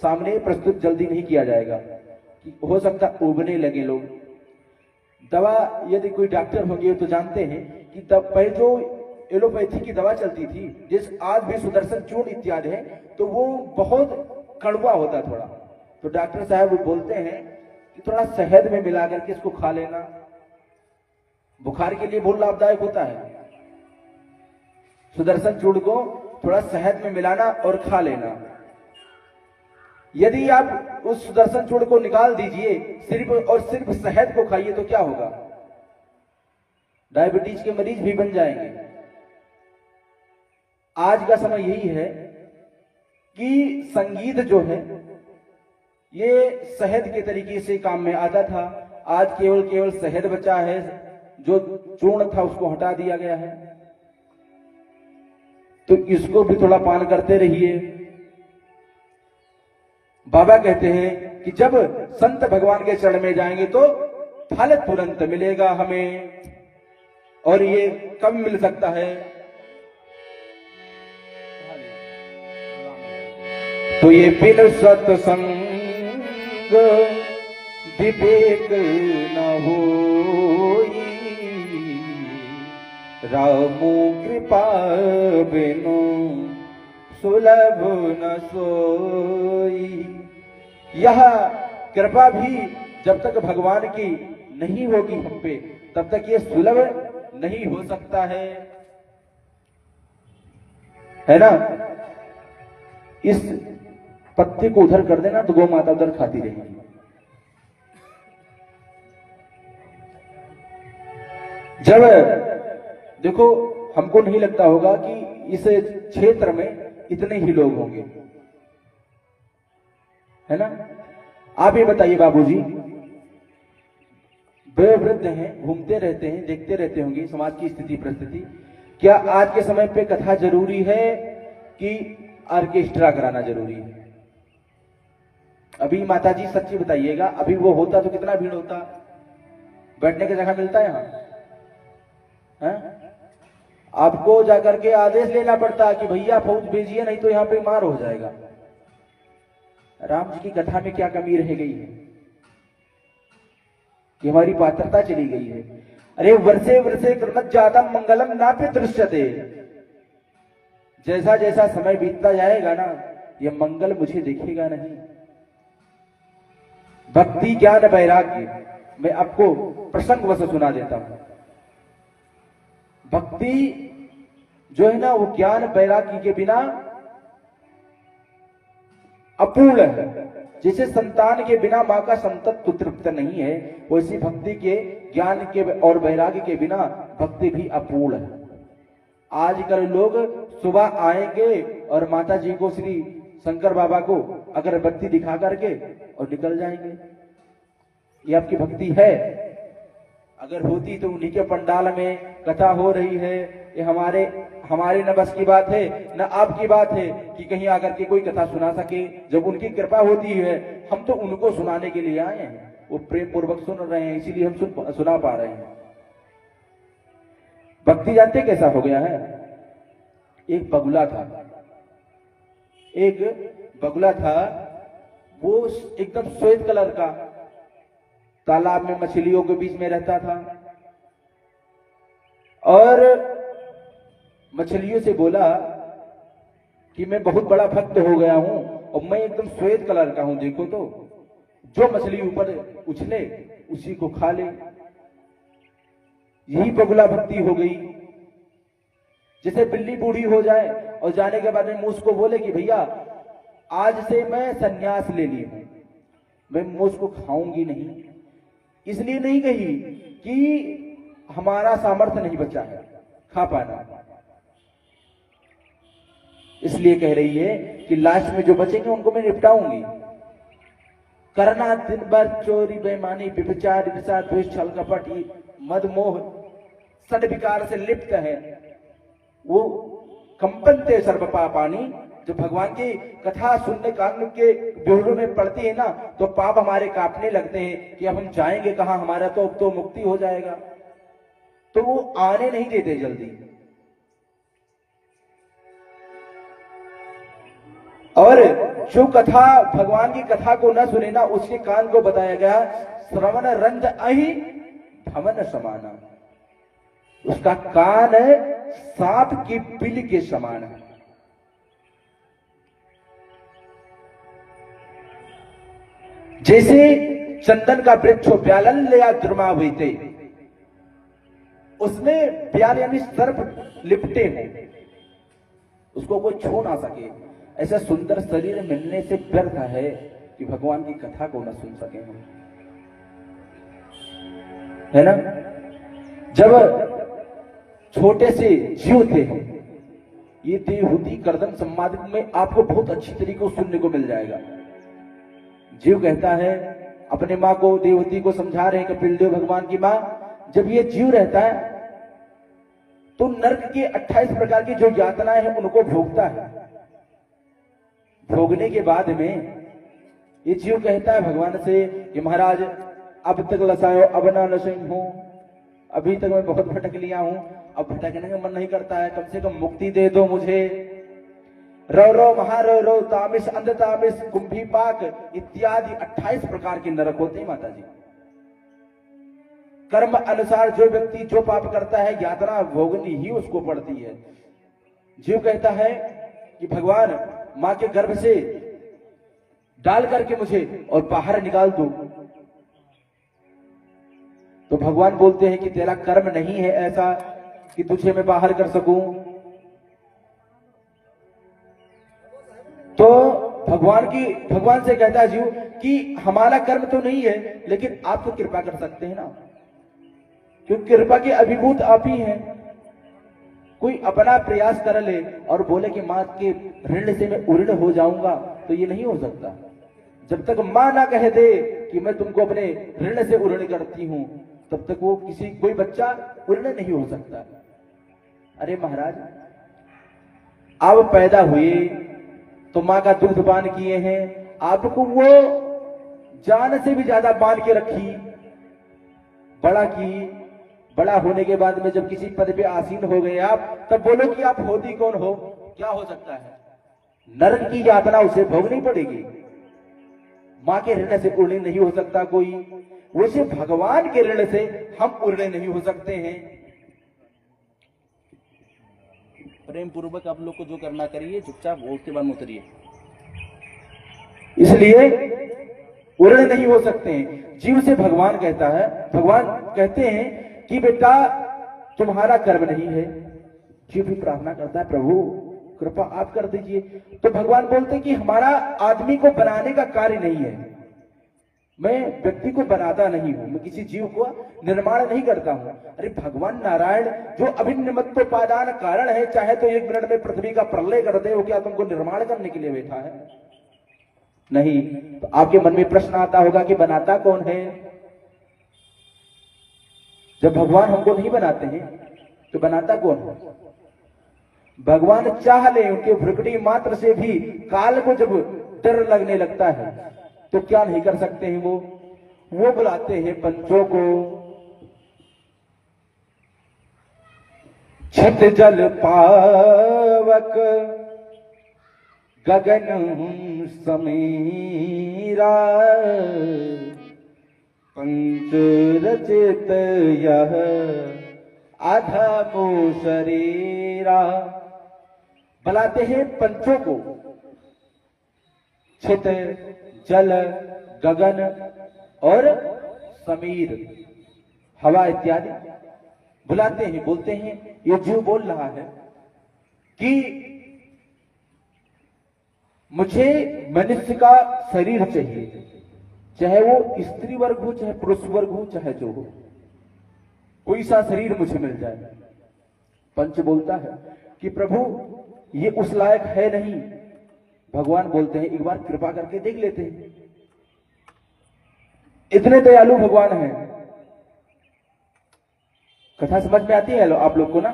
सामने प्रस्तुत जल्दी नहीं किया जाएगा। हो सकता उबने लगे लोग। दवा यदि कोई डॉक्टर होंगे तो जानते हैं कि पहले जो एलोपैथी की दवा चलती थी, जिस आज भी सुदर्शन चूर्ण इत्यादि है, तो वो बहुत कड़वा होता थोड़ा। तो डॉक्टर साहब बोलते हैं कि थोड़ा शहद में मिला करके इसको खा लेना, बुखार के लिए बहुत लाभदायक होता है। सुदर्शन चूर्ण को थोड़ा शहद में मिलाना और खा लेना। यदि आप उस सुदर्शन चूर्ण को निकाल दीजिए सिर्फ शहद को खाइए तो क्या होगा? डायबिटीज के मरीज भी बन जाएंगे। आज का समय यही है कि संगीत जो है ये शहद के तरीके से काम में आता था। आज केवल शहद बचा है, जो चूर्ण था उसको हटा दिया गया है। तो इसको भी थोड़ा पान करते रहिए। बाबा कहते हैं कि जब संत भगवान के चरण में जाएंगे तो फल तुरंत मिलेगा हमें। और ये कब मिल सकता है? तो ये बिन सत्संग विवेक न होई, रामो कृपा बिनु सुलभ न सोई। यह कृपा भी जब तक भगवान की नहीं होगी हम पे, तब तक ये सुलभ नहीं हो सकता है ना? इस पत्ते को उधर कर देना तो गौ माता उधर खाती रहेगी। जब देखो, हमको नहीं लगता होगा कि इस क्षेत्र में इतने ही लोग होंगे, है ना? आप ये बताइए बाबूजी, वे वृद्ध हैं, घूमते रहते हैं, देखते रहते होंगे समाज की स्थिति परिस्थिति, क्या आज के समय पे कथा जरूरी है कि ऑर्केस्ट्रा कराना जरूरी है? अभी माताजी सच्ची बताइएगा, अभी वो होता तो कितना भीड़ होता, बैठने की जगह मिलता है यहाँ है? आपको जाकर के आदेश लेना पड़ता कि भैया फौज भेजिए, नहीं तो यहाँ पे मार हो जाएगा। राम जी की कथा में क्या कमी रह गई है कि हमारी पात्रता चली गई है? अरे वर्षे वर्षे कृत जातम मंगलम नापि दृश्यते, जैसा जैसा समय बीतता जाएगा ना, ये मंगल मुझे दिखेगा नहीं। भक्ति ज्ञान वैराग्य, मैं आपको प्रसंग वश सुना देता हूं। भक्ति जो है ना, वो ज्ञान वैराग्य के बिना अपूर्ण है। जैसे संतान के बिना मां का संतत्व तृप्त नहीं है, वैसी भक्ति के ज्ञान के और वैराग्य के बिना भक्ति भी अपूर्ण है। आजकल लोग सुबह आएंगे और माता जी को, श्री शंकर बाबा को अगरबत्ती दिखा करके और निकल जाएंगे। ये आपकी भक्ति है? अगर होती तो उन्हीं के पंडाल में कथा हो रही है। ये हमारे न बस की बात है, न आपकी बात है कि कहीं आकर के कोई कथा सुना सके। जब उनकी कृपा होती है, हम तो उनको सुनाने के लिए आए हैं। वो प्रेम पूर्वक सुन रहे हैं, इसीलिए हम सुना पा रहे हैं। भक्ति जानते कैसा हो गया है? एक बगुला था, वो एकदम श्वेत कलर का, तालाब में मछलियों के बीच में रहता था और मछलियों से बोला कि मैं बहुत बड़ा भक्त हो गया हूं और मैं एकदम श्वेत कलर का हूं, देखो तो जो मछली ऊपर उछले उसी को खा ले। यही बगुला भक्ति हो गई। जैसे बिल्ली बूढ़ी हो जाए और जाने के बाद में मूस को बोले कि भैया आज से मैं संन्यास ले ली हूं, मैं मूस को खाऊंगी नहीं। इसलिए नहीं कही कि हमारा सामर्थ्य नहीं बचा है खा पाना, इसलिए कह रही है कि लास्ट में जो बचेंगे उनको मैं निपटाऊंगी। करना दिन भर चोरी बेईमानी व्यभिचार विषाद द्वेष छल कपट मद मोह सद विकार से लिप्त है। वो कंपनते सर्व पापानी, जब भगवान की कथा सुनने कान के बिहड़ों में पड़ती है ना, तो पाप हमारे कांपने लगते हैं कि अब हम जाएंगे कहां, हमारा तो मुक्ति हो जाएगा। तो वो आने नहीं देते जल्दी। और जो कथा भगवान की कथा को न सुने ना, उसके कान को बताया गया श्रवण रंज अहि धमन समाना, उसका कान सांप की बिल के समान है। जैसे चंदन का वृक्ष हो ब्यालन ले द्रुमा हुई थे, उसमें ब्याल यानी सर्प लिपटे हैं, उसको कोई छू ना सके। ऐसा सुंदर शरीर मिलने से व्यर्थ है कि भगवान की कथा को न सुन सके हम, है ना। जब छोटे से जीव थे हम, ये देवहूति कर्दम संवाद में आपको बहुत अच्छी तरीके से सुनने को मिल जाएगा। जीव कहता है, अपने माँ को देवहूति को समझा रहे हैं कपिल देव भगवान की माँ, जब ये जीव रहता है तो नर्क के 28 प्रकार की जो यातनाएं हैं उनको भोगता है। भोगने के बाद में ये जीव कहता है भगवान से कि महाराज अब तक लसायो अब ना लसई हूं, अभी तक मैं बहुत भटक लिया हूं, अब भटकने का मन नहीं करता है, कम से कम मुक्ति दे दो मुझे। रो रो महारो रो तामिस अंध तामिस कुंभी पाक इत्यादि 28 प्रकार के नरक होते हैं माता जी। कर्म अनुसार जो व्यक्ति जो पाप करता है यातना भोगनी ही उसको पड़ती है। जीव कहता है कि भगवान मां के गर्भ से डाल करके मुझे और बाहर निकाल दो। तो भगवान बोलते हैं कि तेरा कर्म नहीं है ऐसा कि तुझे मैं बाहर कर सकूं। तो भगवान से कहता है जीव कि हमारा कर्म तो नहीं है, लेकिन आप तो कृपा कर सकते हैं ना, क्योंकि कृपा के अभिभूत आप ही हैं। कोई अपना प्रयास कर ले और बोले कि मां के ऋण से मैं उऋण हो जाऊंगा, तो ये नहीं हो सकता। जब तक मां ना कह दे कि मैं तुमको अपने ऋण से उऋण करती हूं, तब तक वो कोई बच्चा उऋण नहीं हो सकता। अरे महाराज, आप पैदा हुए तो मां का दूध पान किए हैं, आपको वो जान से भी ज्यादा बांध के रखी, बड़ा की, बड़ा होने के बाद में जब किसी पद पे आसीन हो गए आप, तब बोलो कि आप होती कौन हो? क्या हो सकता है? नरक की यातना उसे भोगनी पड़ेगी। मां के ऋण से उड़ने नहीं हो सकता कोई, वैसे भगवान के ऋण से हम उड़ने नहीं हो सकते हैं। प्रेम पूर्वक आप लोग को जो करना करिए, चुपचाप उसके बाद में उतरिए। इसलिए उड़ने नहीं हो सकते हैं। जीव से भगवान कहता है, भगवान कहते हैं कि बेटा तुम्हारा कर्म नहीं है। जीव भी प्रार्थना करता है, प्रभु कृपा आप कर दीजिए। तो भगवान बोलते कि हमारा आदमी को बनाने का कार्य नहीं है, मैं व्यक्ति को बनाता नहीं हूं, मैं किसी जीव को निर्माण नहीं करता हूं। अरे भगवान नारायण जो अभिन्नमत्तोपादान कारण है, चाहे तो 1 मिनट में पृथ्वी का प्रलय कर दे, वो क्या तुमको निर्माण करने के लिए बैठा है? नहीं। तो आपके मन में प्रश्न आता होगा कि बनाता कौन है? जब भगवान हमको नहीं बनाते हैं तो बनाता कौन है? भगवान चाह ले, उनके भ्रुकुटी मात्र से भी काल को जब डर लगने लगता है तो क्या नहीं कर सकते हैं वो बुलाते हैं पंचों को। छत जल पावक गगन समीरा, पंच रचित यह अधमो शरीरा। बुलाते हैं पंचों को, छित, जल, गगन और समीर, हवा इत्यादि बुलाते हैं। बोलते हैं, ये जीव बोल रहा है कि मुझे मनुष्य का शरीर चाहिए, चाहे वो स्त्री वर्ग हो, चाहे पुरुष वर्ग हो, चाहे जो हो, कोई सा शरीर मुझे मिल जाए। पंच बोलता है कि प्रभु ये उस लायक है नहीं। भगवान बोलते हैं, एक बार कृपा करके देख लेते हैं। इतने दयालु भगवान हैं। कथा समझ में आती है आप लोग को ना?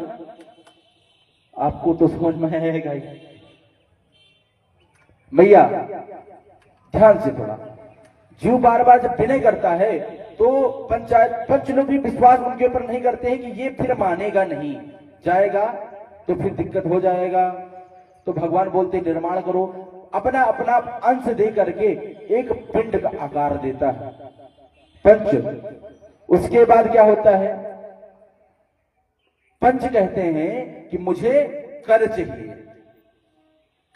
आपको तो समझ में आएगा ही। भैया ध्यान से थोड़ा, जीव बार बार जब विनय करता है तो पंच लोग भी विश्वास उनके ऊपर नहीं करते हैं कि ये फिर मानेगा नहीं, जाएगा तो फिर दिक्कत हो जाएगा। तो भगवान बोलते निर्माण करो, अपना अपना अंश दे करके एक पिंड का आकार देता है पंच। उसके बाद क्या होता है? पंच कहते हैं कि मुझे कर चाहिए।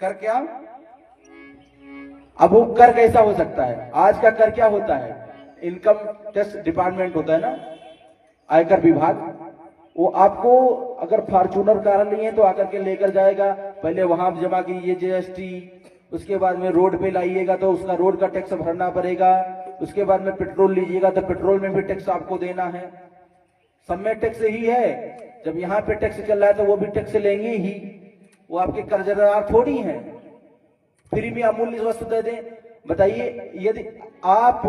कर क्या? अब वो कर कैसा हो सकता है? आज का कर क्या होता है? इनकम टैक्स डिपार्टमेंट होता है ना, आयकर विभाग, वो आपको अगर फॉर्च्यूनर कार लिए तो आकर के लेकर जाएगा, पहले वहां जमा कीजिए जीएसटी, उसके बाद में रोड पे लाइएगा तो उसका रोड का टैक्स भरना पड़ेगा, उसके बाद में पेट्रोल लीजिएगा तो पेट्रोल में भी टैक्स आपको देना है। सब में टैक्स ही है। जब यहाँ पे टैक्स चल रहा है तो वो भी टैक्स लेंगे ही, वो आपके कर्जदार थोड़ी हैं। फ्री में अमूल्य वस्तु दे दें? बताइए, यदि आप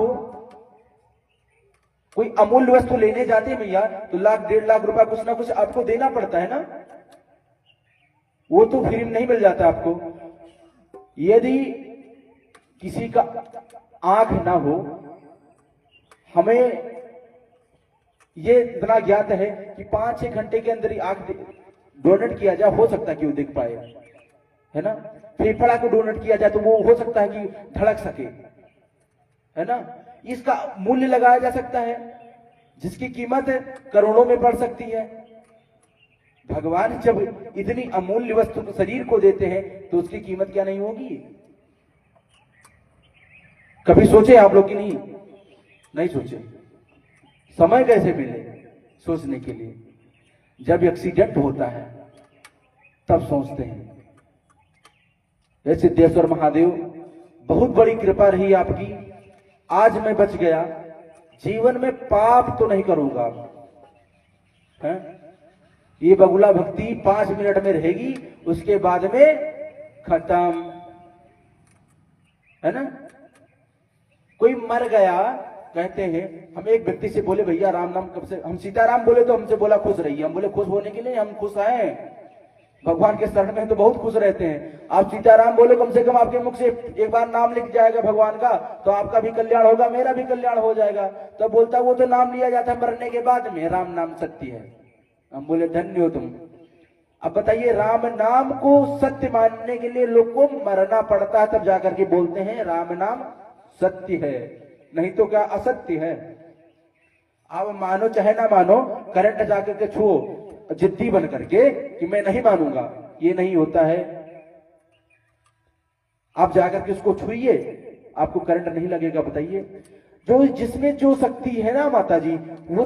कोई अमूल्य वस्तु लेने जाते हैं भैया तो 1-1.5 लाख रुपया कुछ ना कुछ आपको देना पड़ता है ना, वो तो फ्री में नहीं मिल जाता आपको। यदि किसी का आंख ना हो, हमें ये इतना ज्ञात है कि 5-6 घंटे के अंदर ही आंख डोनेट किया जाए, हो सकता है कि वो देख पाए, है ना। फेफड़ा को डोनेट किया जाए तो वो हो सकता है कि धड़क सके, है ना। इसका मूल्य लगाया जा सकता है जिसकी कीमत करोड़ों में पड़ सकती है। भगवान जब इतनी अमूल्य वस्तु शरीर को देते हैं तो उसकी कीमत क्या नहीं होगी? कभी सोचे आप लोग कि नहीं सोचे? समय कैसे मिले सोचने के लिए? जब एक्सीडेंट होता है तब सोचते हैं। हे सिद्धेश्वर महादेव, बहुत बड़ी कृपा रही आपकी, आज मैं बच गया, जीवन में पाप तो नहीं करूंगा। है? ये बगुला भक्ति 5 मिनट में रहेगी, उसके बाद में खत्म, है ना। कोई मर गया, कहते हैं, हम एक व्यक्ति से बोले भैया राम नाम कब से, हम सीताराम बोले तो हमसे बोला खुश रहिए। हम बोले खुश होने के लिए हम खुश हैं, भगवान के शरण में तो बहुत खुश रहते हैं। आप सीताराम बोले, कम से कम आपके मुख से एक बार नाम लिख जाएगा भगवान का, तो आपका भी कल्याण होगा, मेरा भी कल्याण हो जाएगा। तो बोलता वो तो नाम लिया जाता है मरने के बाद में, राम नाम सत्य है। हम बोले धन्य हो तुम। अब बताइए, राम नाम को सत्य मानने के लिए लोग को मरना पड़ता है, तब जाकर के बोलते हैं राम नाम सत्य है, नहीं तो क्या असत्य है। आप मानो चाहे ना मानो, करंट जाकर के छुओ जिद्दी बन करके कि मैं नहीं मानूंगा, ये नहीं होता है। आप जाकर के उसको छुइए, आपको करंट नहीं लगेगा। बताइए, जो जिसमें जो शक्ति है ना माता जी, वो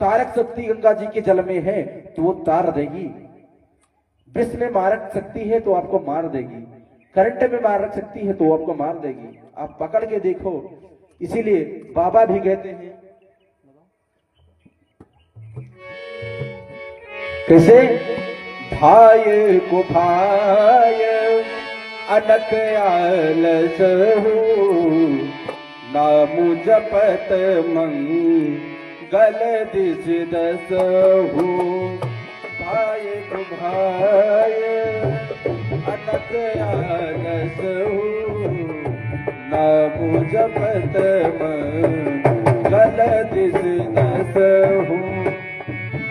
तारक शक्ति गंगा जी के जल में है तो वो तार देगी। विष में मारक शक्ति है तो आपको मार देगी, करंट में मारक शक्ति है तो आपको मार देगी। आप पकड़ के देखो। इसीलिए बाबा भी कहते हैं, कैसे, भाई को भाई अनक आलस हो, नाम जपत मंगल दिस दस हो। भाई को भाई अनक आलस हो, नाम जपत मंगल दिस दस हो।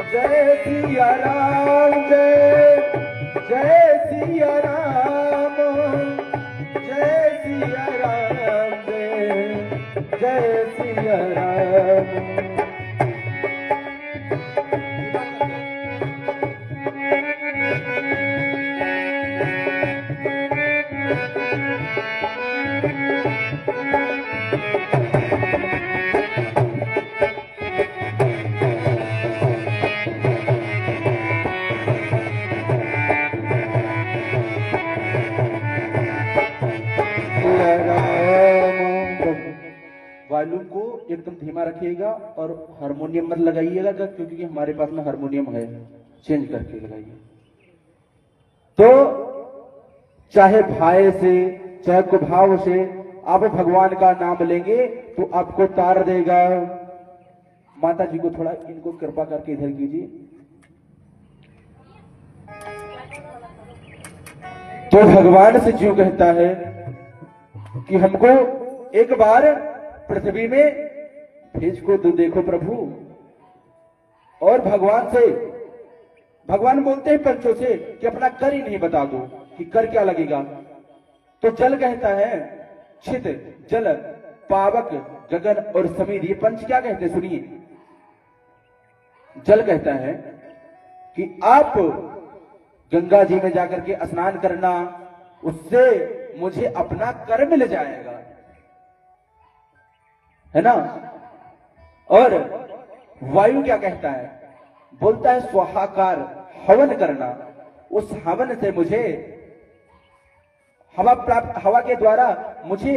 जय सिया राम, जय सिया राम, जय सिया राम, जय सिया राम। वॉल्यूम को एकदम धीमा रखिएगा और हारमोनियम मत लगाइएगा, क्योंकि हमारे पास में हारमोनियम है, चेंज करके लगाइए। तो चाहे भाई से चाहे कुभाव से आप भगवान का नाम लेंगे तो आपको तार देगा। माता जी को थोड़ा इनको कृपा करके इधर कीजिए। तो भगवान से जीव कहता है कि हमको एक बार पृथ्वी में भेज को तो देखो प्रभु। और भगवान बोलते हैं पंचों से कि अपना कर ही नहीं बता दो कि कर क्या लगेगा। तो जल कहता है छित, जल, पावक, गगन और समीर, ये पंच क्या कहते हैं सुनिए। जल कहता है कि आप गंगा जी में जाकर के स्नान करना, उससे मुझे अपना कर मिल जाएगा, है ना। और वायु क्या कहता है, बोलता है स्वाहाकार, हवन करना, उस हवन से मुझे हवा के द्वारा मुझे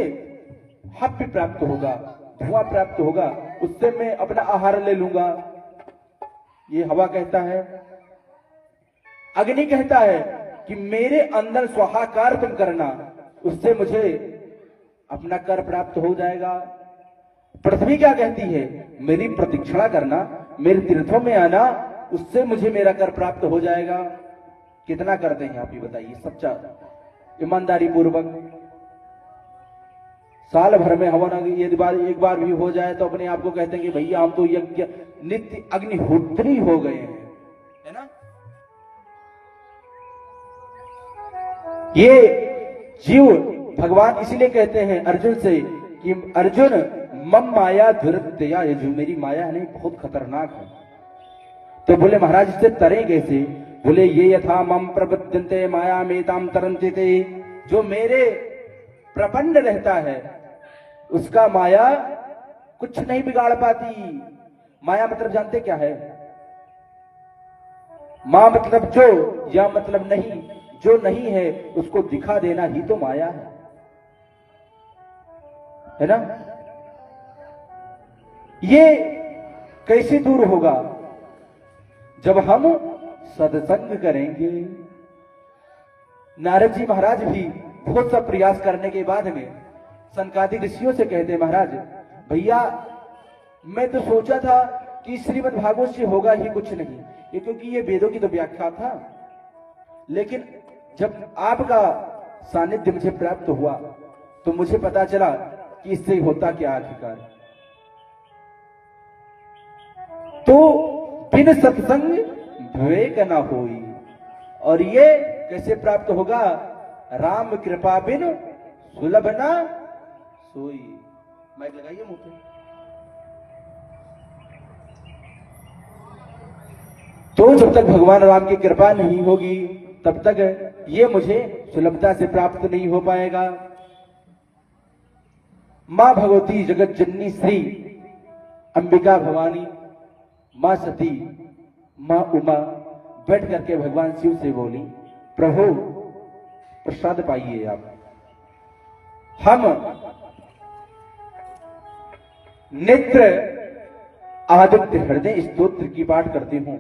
हव्य प्राप्त होगा, धुआं प्राप्त होगा, उससे मैं अपना आहार ले लूंगा। ये हवा कहता है। अग्नि कहता है कि मेरे अंदर स्वाहाकार तुम करना, उससे मुझे अपना कर प्राप्त हो जाएगा। पृथ्वी क्या कहती है, मेरी प्रतीक्षणा करना, मेरे तीर्थों में आना, उससे मुझे मेरा कर प्राप्त हो जाएगा। कितना करते हैं आप ये बताइए, सच्चा ईमानदारी पूर्वक। साल भर में हवन एक बार भी हो जाए तो अपने आप को कहते हैं कि भैया हम तो यज्ञ नित्य अग्निहोत्री हो गए हैं, है ना। ये जीव भगवान इसीलिए कहते हैं अर्जुन से कि अर्जुन मम माया दुरत्या, ये जो मेरी माया है नहीं बहुत खतरनाक है। तो बोले महाराज इससे तरे कैसे, बोले ये यथा मम प्रबद्धन्ते माया मेताम तरन्ते ते, जो मेरे प्रपंड रहता है उसका माया कुछ नहीं बिगाड़ पाती। माया मतलब जानते क्या है, मां मतलब जो, या मतलब नहीं, जो नहीं है उसको दिखा देना ही तो माया है ना। ये कैसे दूर होगा, जब हम सत्संग करेंगे। नारद जी महाराज भी बहुत सा प्रयास करने के बाद में सनकादिक ऋषियों से कहते, महाराज भैया मैं तो सोचा था कि श्रीमद् भागवत से होगा ही कुछ नहीं, ये क्योंकि ये वेदों की तो व्याख्या था, लेकिन जब आपका सानिध्य मुझे प्राप्त हुआ तो मुझे पता चला कि इससे होता क्या आखिरकार। तो बिन सत्संग विवेक न होई, और ये कैसे प्राप्त होगा? राम कृपा बिन सुलभ ना सोई। माइक लगाइए मुंह पे। तो जब तक भगवान राम की कृपा नहीं होगी तब तक ये मुझे सुलभता से प्राप्त नहीं हो पाएगा। मां भगवती जगत जननी श्री अंबिका भवानी, मां सती, मां उमा बैठ करके भगवान शिव से बोली, प्रभु प्रसाद पाइए आप। हम नेत्र आदित्य हृदय स्तोत्र की पाठ करती हूं।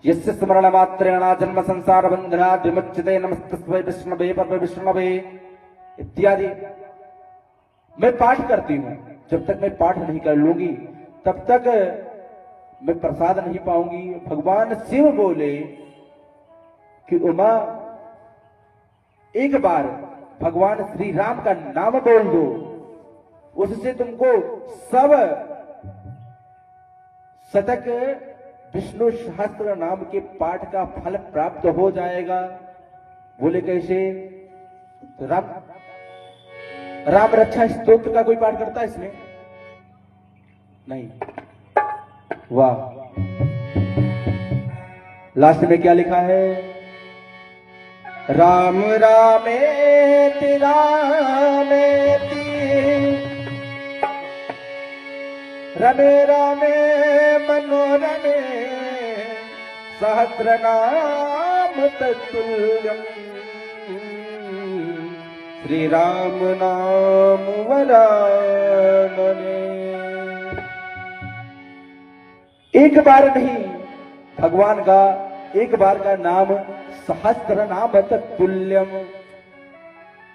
यस्य स्मरण मात्रेण जन्म संसार बंधना विमुच्यते नमस्तस्मै विष्णवे परम विष्णवे इत्यादि मैं पाठ करती हूं। जब तक मैं पाठ नहीं कर लूंगी तब तक मैं प्रसाद नहीं पाऊंगी। भगवान शिव बोले कि उमा एक बार भगवान श्री राम का नाम बोल दो, उससे तुमको सब शतक विष्णु सहस्त्र नाम के पाठ का फल प्राप्त हो जाएगा। बोले कैसे? तो राम रक्षा स्तोत्र का कोई पाठ करता है इसमें? नहीं। वाह, लास्ट में क्या लिखा है? राम रामेति रामेति रमे रामे मनोरमे सहस्रनाम तत्तुल्यम् श्री राम नाम वरानने। एक बार नहीं, भगवान का एक बार का नाम सहस्त्र नाम तत्तुल्यम।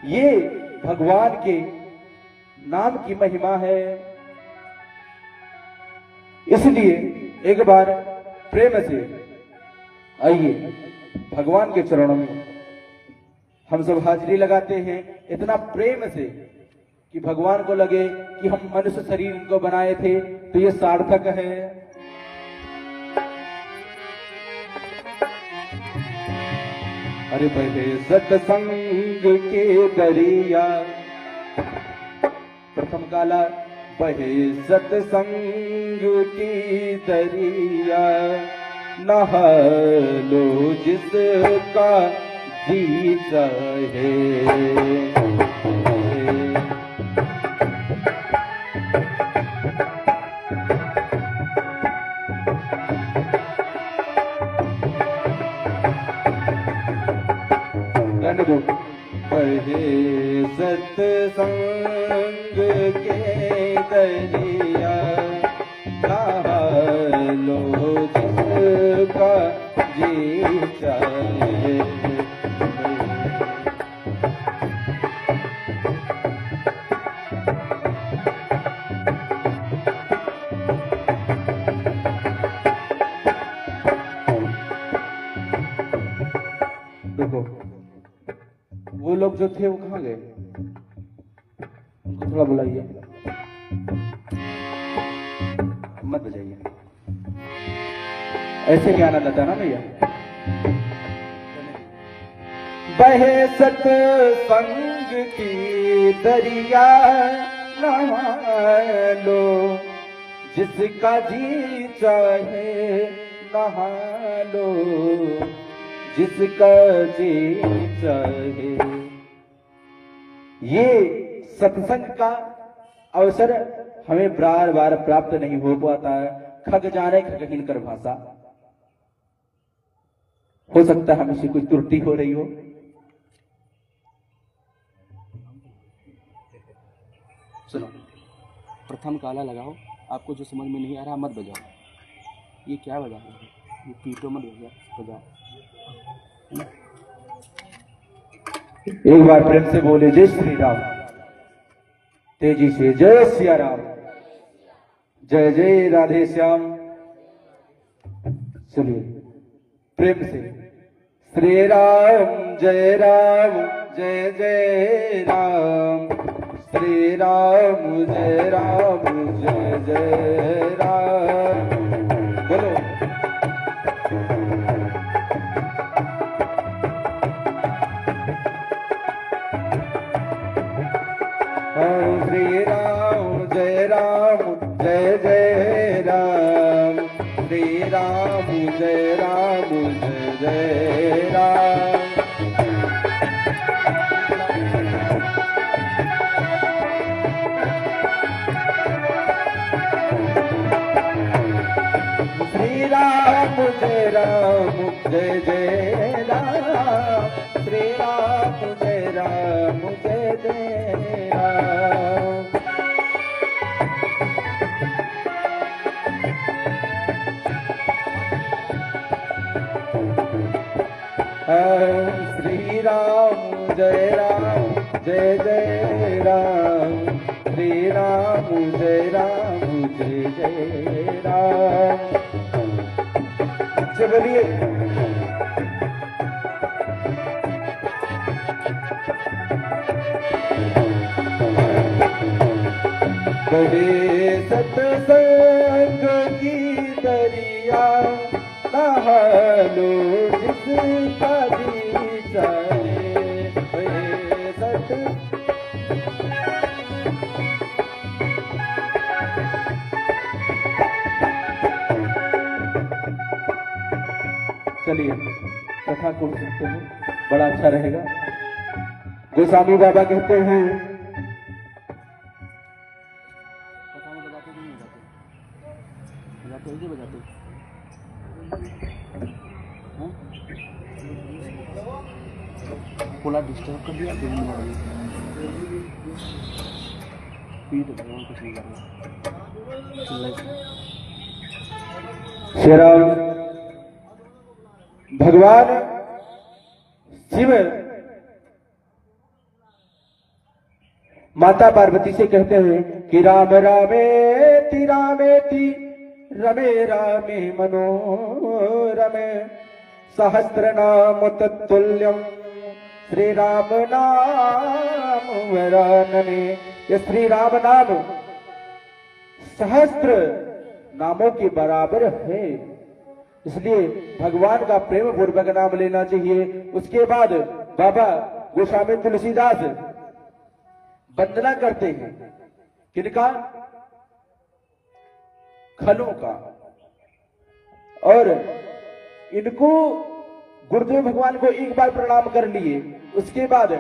ये भगवान के नाम की महिमा है। इसलिए एक बार प्रेम से आइए भगवान के चरणों में हम सब हाजिरी लगाते हैं, इतना प्रेम से कि भगवान को लगे कि हम मनुष्य शरीर इनको बनाए थे तो ये सार्थक है। अरे बहे सत्संग के दरिया, प्रथम काला बहे सत्संग की दरिया, नहा लो जिसका जी चाहे। बहे सत्संग के दरिया, नहा लो जिसका जी चाहे। देखो वो लोग जो थे वो कहां गए? उनको थोड़ा बुलाइए, मत बजाइए, ऐसे ही आनंद आता है ना भैया। बहे सत्संग की दरिया, नहा लो जिसका जी चाहे, नहा लो जिसका जी चाहे। ये सत्संग का अवसर हमें बार बार प्राप्त नहीं हो पाता है। खग जाने खगहीन कर भाषा। हो सकता है हमसे कोई त्रुटि हो रही हो। सुनो, प्रथम काला लगाओ, आपको जो समझ में नहीं आ रहा मत बजाओ। ये क्या बजा रहे हो? ये पीटो मत बजाओ। एक बार प्रेम से बोले जय श्री राम। तेजी से जय सिया राम, जय जय राधे श्याम। चलिए प्रेम से श्री राम जय जय राम, श्री राम जय जय राम। बोलो श्री राम जय जय राम, श्री राम जय जय राम। श्री राम जय जय राम, श्री राम जय जय राम। श्री राम जय जय राम, श्री राम जय जय राम। बोलिए बड़े सत्संग की दरिया नहा लो जिसका जी चाहे, बड़े चलिए कथा को सुनते हैं, बड़ा अच्छा रहेगा। गोस्वामी बाबा कहते हैं कथा में बजाते कि नहीं बजाते? बजाते बजाते हाँ? पूरा डिस्टर्ब कर दिया, दिन में पीठ भगवान कुछ नहीं कर रहा। श्री राम भगवान शिव माता पार्वती से कहते हैं कि राम रामेति रामेति रमे रामे मनोरमे सहस्रनाम तत्तुल्यम श्री राम नाम वरानने। ये श्री राम नाम सहस्त्र नामों के बराबर है, इसलिए भगवान का प्रेम पूर्वक नाम लेना चाहिए। उसके बाद बाबा गोस्वामी तुलसीदास वंदना करते हैं, किनका? खलों का। और इनको गुरुदेव भगवान को एक बार प्रणाम कर लिए, उसके बाद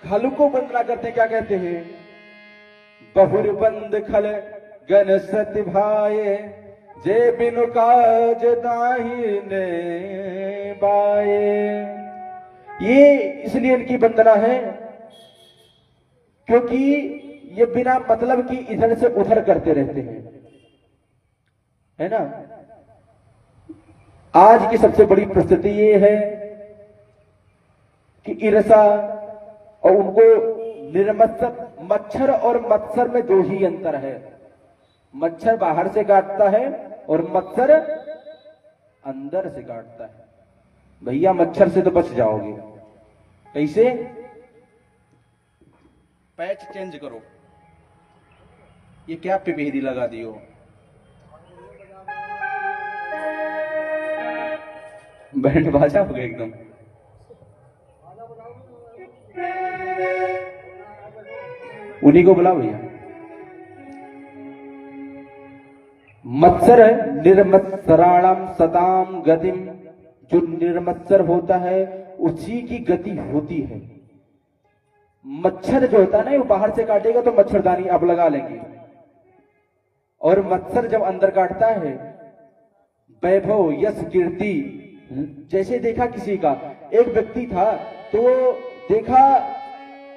खलों को वंदना करते, क्या कहते हैं? बहुर बंद खल गण सति भाए, जे बिनु काज दाहिने बाए। ये इसलिए इनकी वंदना है क्योंकि ये बिना मतलब की इधर से उधर करते रहते हैं, है ना। आज की सबसे बड़ी परिस्थिति ये है कि ईर्षा, और उनको निर्मत्सर, मच्छर और मत्सर में दो ही अंतर है। मच्छर बाहर से काटता है और मच्छर अंदर से काटता है। भैया मच्छर से तो बच जाओगे, कैसे? पैच चेंज करो। ये क्या पिपेहरी लगा दियो? बैंड बाजा हो गया एकदम। उन्हीं को बुलाओ भैया। मत्सर निर्मत्सराणाम सताम गतिम, जो निर्मत्सर होता है उसी की गति होती है। मच्छर जो होता है ना, वो बाहर से काटेगा तो मच्छरदानी आप लगा लेंगे, और मत्सर जब अंदर काटता है, वैभव यश कीर्ति, जैसे देखा किसी का, एक व्यक्ति था तो देखा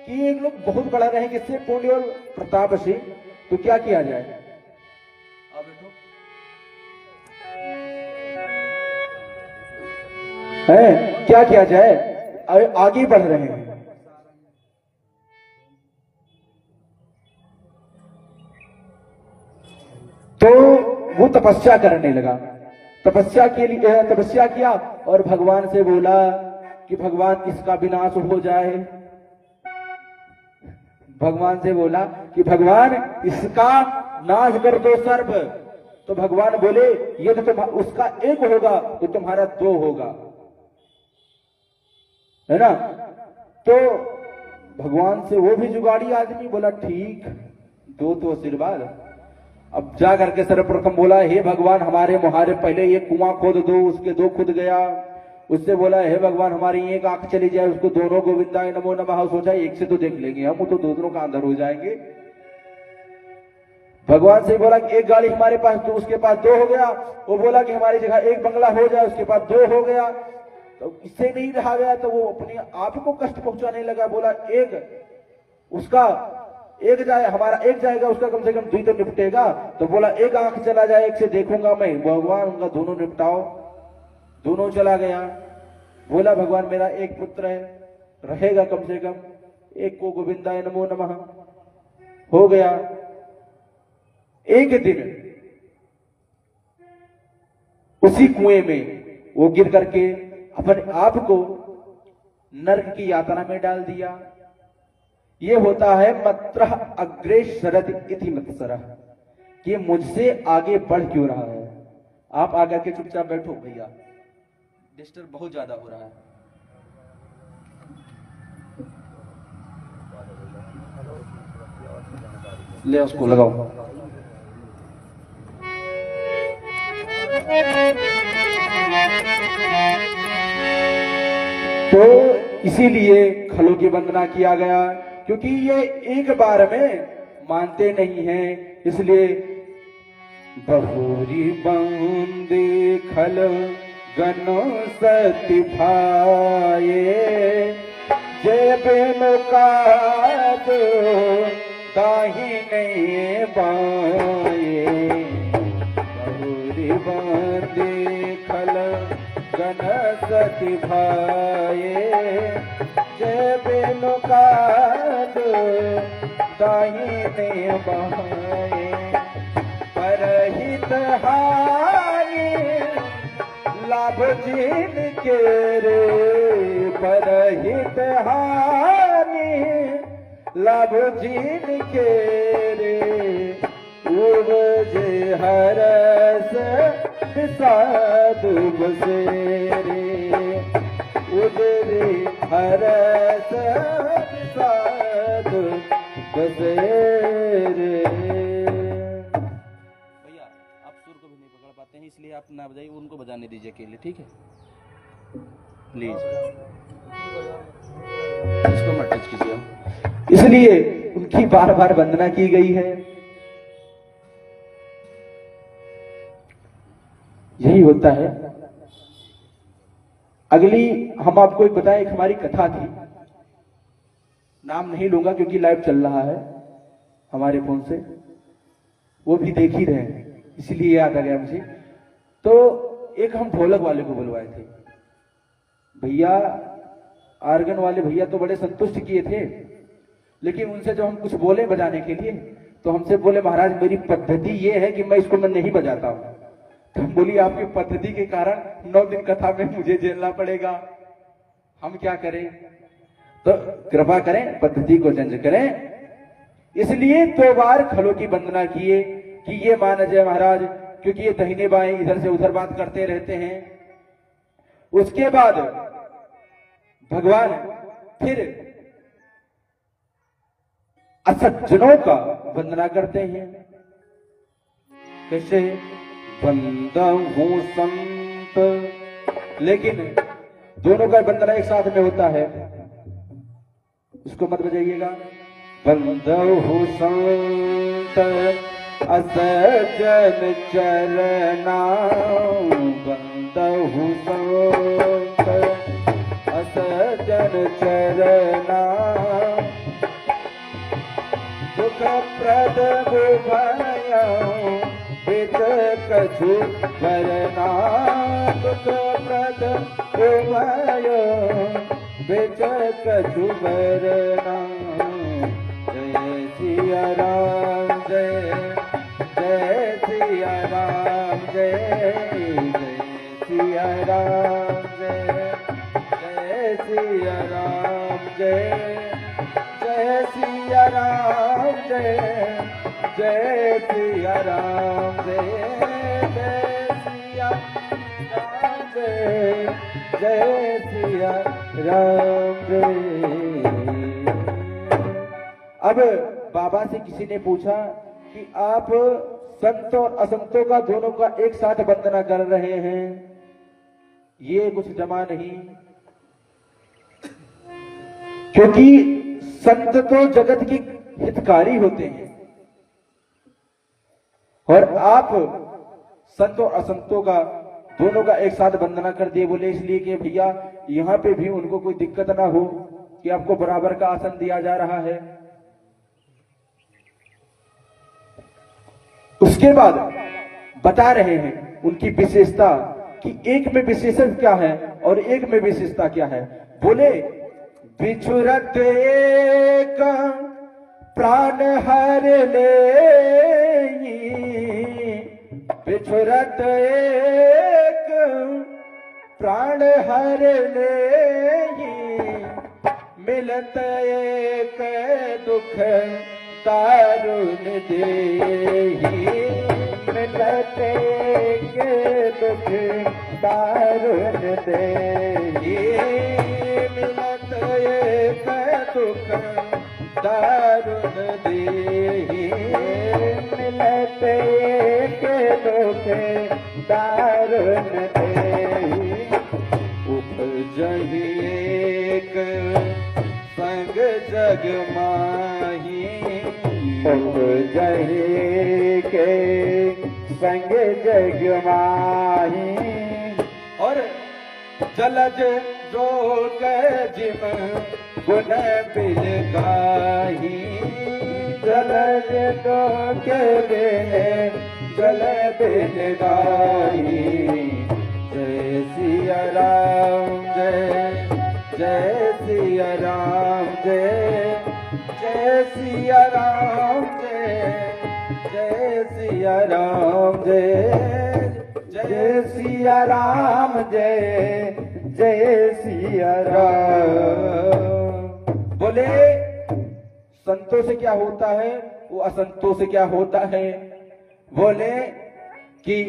कि एक लोग बहुत बड़ा रहे किससे, पुण्य और प्रताप से, तो क्या किया जाए? अब देखो है क्या किया जाए, आगे बढ़ रहे हैं। तो वो तपस्या करने लगा। तपस्या के लिए तपस्या किया और भगवान से बोला कि भगवान इसका विनाश हो जाए। भगवान से बोला कि भगवान इसका नाश कर दो सर्प। तो भगवान बोले ये तो उसका एक होगा तो तुम्हारा दो होगा, है ना। तो भगवान से वो भी जुगाड़ी आदमी बोला ठीक, दो तो आशीर्वाद। अब जा करके सर्वप्रथम बोला हे भगवान हमारे मुहारे पहले ये कुआं खोद दो, उसके दो खुद गया। उससे बोला हे भगवान हमारी एक आंख चली जाए, उसको दोनों गोविंदाय नमो नमः। सोचा एक से तो देख लेंगे हम, तो दोनों का अंदर हो जाएंगे। भगवान से बोला कि एक गाड़ी हमारे पास तो उसके पास दो हो गया। वो बोला कि हमारी जगह एक बंगला हो जाए, उसके पास दो हो गया। तो इससे नहीं रहा गया तो वो अपने आप को कष्ट पहुंचाने लगा। बोला एक उसका एक जाए, हमारा एक जाएगा, उसका कम से कम दुई तो निपटेगा। तो बोला एक आंख चला जाए, एक से देखूंगा मैं। भगवान उनका दोनों निपटाओ, दोनों चला गया। बोला भगवान मेरा एक पुत्र है, रहेगा कम से कम, एक को गोविंदाय नमो नमः। हो गया। एक दिन उसी कुएं में वो गिर करके अपने आप को नरक की यातना में डाल दिया। ये होता है मत्र अग्रे शरद इति मत्सरः, कि मुझसे आगे बढ़ क्यों रहा है। आप आकर के चुपचाप बैठो भैया, डिस्टर्ब बहुत ज्यादा हो रहा है। ले उसको लगाओ। तो इसीलिए खलों की वंदना किया गया, क्योंकि ये एक बार में मानते नहीं हैं। इसलिए बहुरी बंदे खल गनो सति भाये, जय बेनो काज दाहिने बाये। बहुरी बंदे खल गन सति भाये, जय बेनो काज दाहिने बाये। परहित हानि लाभ जीन के रे, परहित हानि लाभ जीन के रे। उपजे हरस विषाद बसेरे, उदरे हरस विषाद बसेरे। भैया आप सुर को भी नहीं पकड़ पाते हैं, इसलिए आप ना बजाइए, उनको बजाने दीजिए अकेले, ठीक है प्लीज। इसको मत टच कीजिए। इसलिए उनकी बार बार वंदना की गई है। यही होता है। अगली हम आपको एक बताएं, एक हमारी कथा थी, नाम नहीं लूंगा क्योंकि लाइव चल रहा है हमारे फोन से, वो भी देख ही रहे हैं, इसीलिए याद आ गया मुझे। तो एक हम ढोलक वाले को बुलवाए थे भैया, आर्गन वाले भैया तो बड़े संतुष्ट किए थे, लेकिन उनसे जब हम कुछ बोले बजाने के लिए तो हमसे बोले महाराज मेरी पद्धति ये है कि मैं इसको मैं नहीं बजाता हूं। तो हम बोली आपकी पद्धति के कारण 9 दिन कथा में मुझे झेलना पड़ेगा, हम क्या करें। तो कृपा करें पद्धति को चेंज करें। इसलिए 2 बार खलों की वंदना किए कि ये माना जाए महाराज, क्योंकि ये दाहिने बाएं इधर से उधर बात करते रहते हैं। उसके बाद भगवान फिर असज्जनों का वंदना करते हैं। कैसे? वंदहु संत, लेकिन दोनों का वंदना एक साथ में होता है, उसको मत बजाइएगा। वंदहु संत असज्जन चरना, वंदहु संत असज्जन चरना। दुख प्रद भय विद कछु भरना, दुख प्रद भय विद कछु भरना। जय सिया राम, जय जय सिया राम जय जय सिया राम जय जय सिया राम जय जय सिया राम जय जय सिया राम जय। अब बाबा से किसी ने पूछा कि आप संत और असंतों का दोनों का एक साथ वंदना कर रहे हैं, ये कुछ जमा नहीं, क्योंकि संत तो जगत की हितकारी होते हैं और आप संत और असंतों का दोनों का एक साथ वंदना कर दिए। बोले इसलिए कि भैया यहां पे भी उनको कोई दिक्कत ना हो कि आपको बराबर का आसन दिया जा रहा है। उसके बाद बता रहे हैं उनकी विशेषता कि एक में विशेषण क्या है और एक में विशेषता क्या है। बोले बिछुरत एक प्राण हर ले, बिछुरत एक प्राण हर ले, मिलत एक दुख दारुण देहि, मिलत एक दुख दारुण देहि, मिलत एक दुख दारुण देहि, मिलत एक दुख दारुण देहि, उपजहि एक संग जग माही, उपजहि के संग जग माही, और जलज जोग जिम गुण बिल गाही, जलज जोग बिन जल बिन गाही, जय सिया राम जय जय सिया राम जय जय सिया राम जय जय सिया राम जय जय सिया राम जय जय सिया राम। बोले संतों से क्या होता है वो असंतों से क्या होता है। बोले कि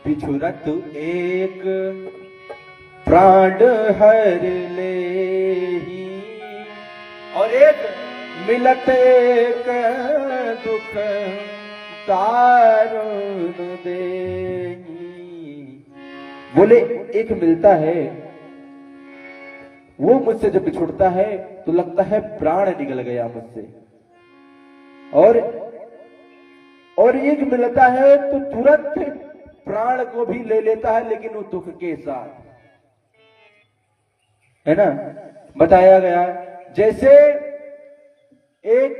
बिछुरत एक प्राण हर लेहि, और एक मिलत एक दुख दारुण देहि। बोले एक मिलता है, वो मुझसे जब बिछुड़ता है तो लगता है प्राण निकल गया मुझसे, और एक मिलता है तो तुरंत प्राण को भी ले लेता है, लेकिन वो दुख के साथ, है ना। बताया गया जैसे एक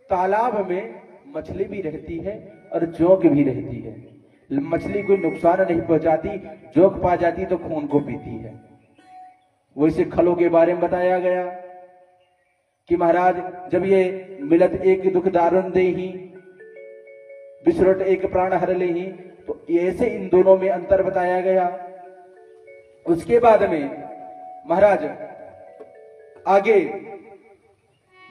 तालाब में मछली भी रहती है और जोंक भी रहती है। मछली कोई नुकसान नहीं पहुंचाती, जोंक पा जाती तो खून को पीती है। वैसे खलों के बारे में बताया गया कि महाराज जब ये मिलत एक दुख दारुण देहि, बिछुरट एक प्राण हर लेहि, तो ऐसे इन दोनों में अंतर बताया गया। उसके बाद में महाराज आगे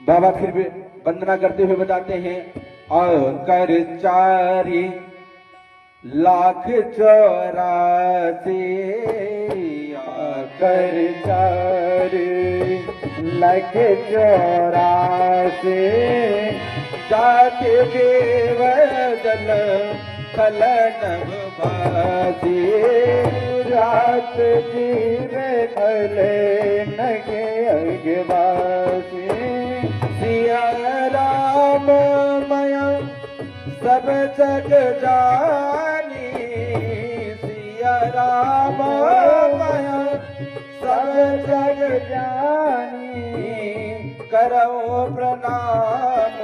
बाबा फिर भी वंदना करते हुए बताते हैं, और कर 4,00,000 84, कर 4,00,000 जाके देव जल खलनव बासी, रात जीव भले नगे अगवासी, सिया राम मया सब जग जानी, सिया राम मया सब जग जानी, करो प्रणाम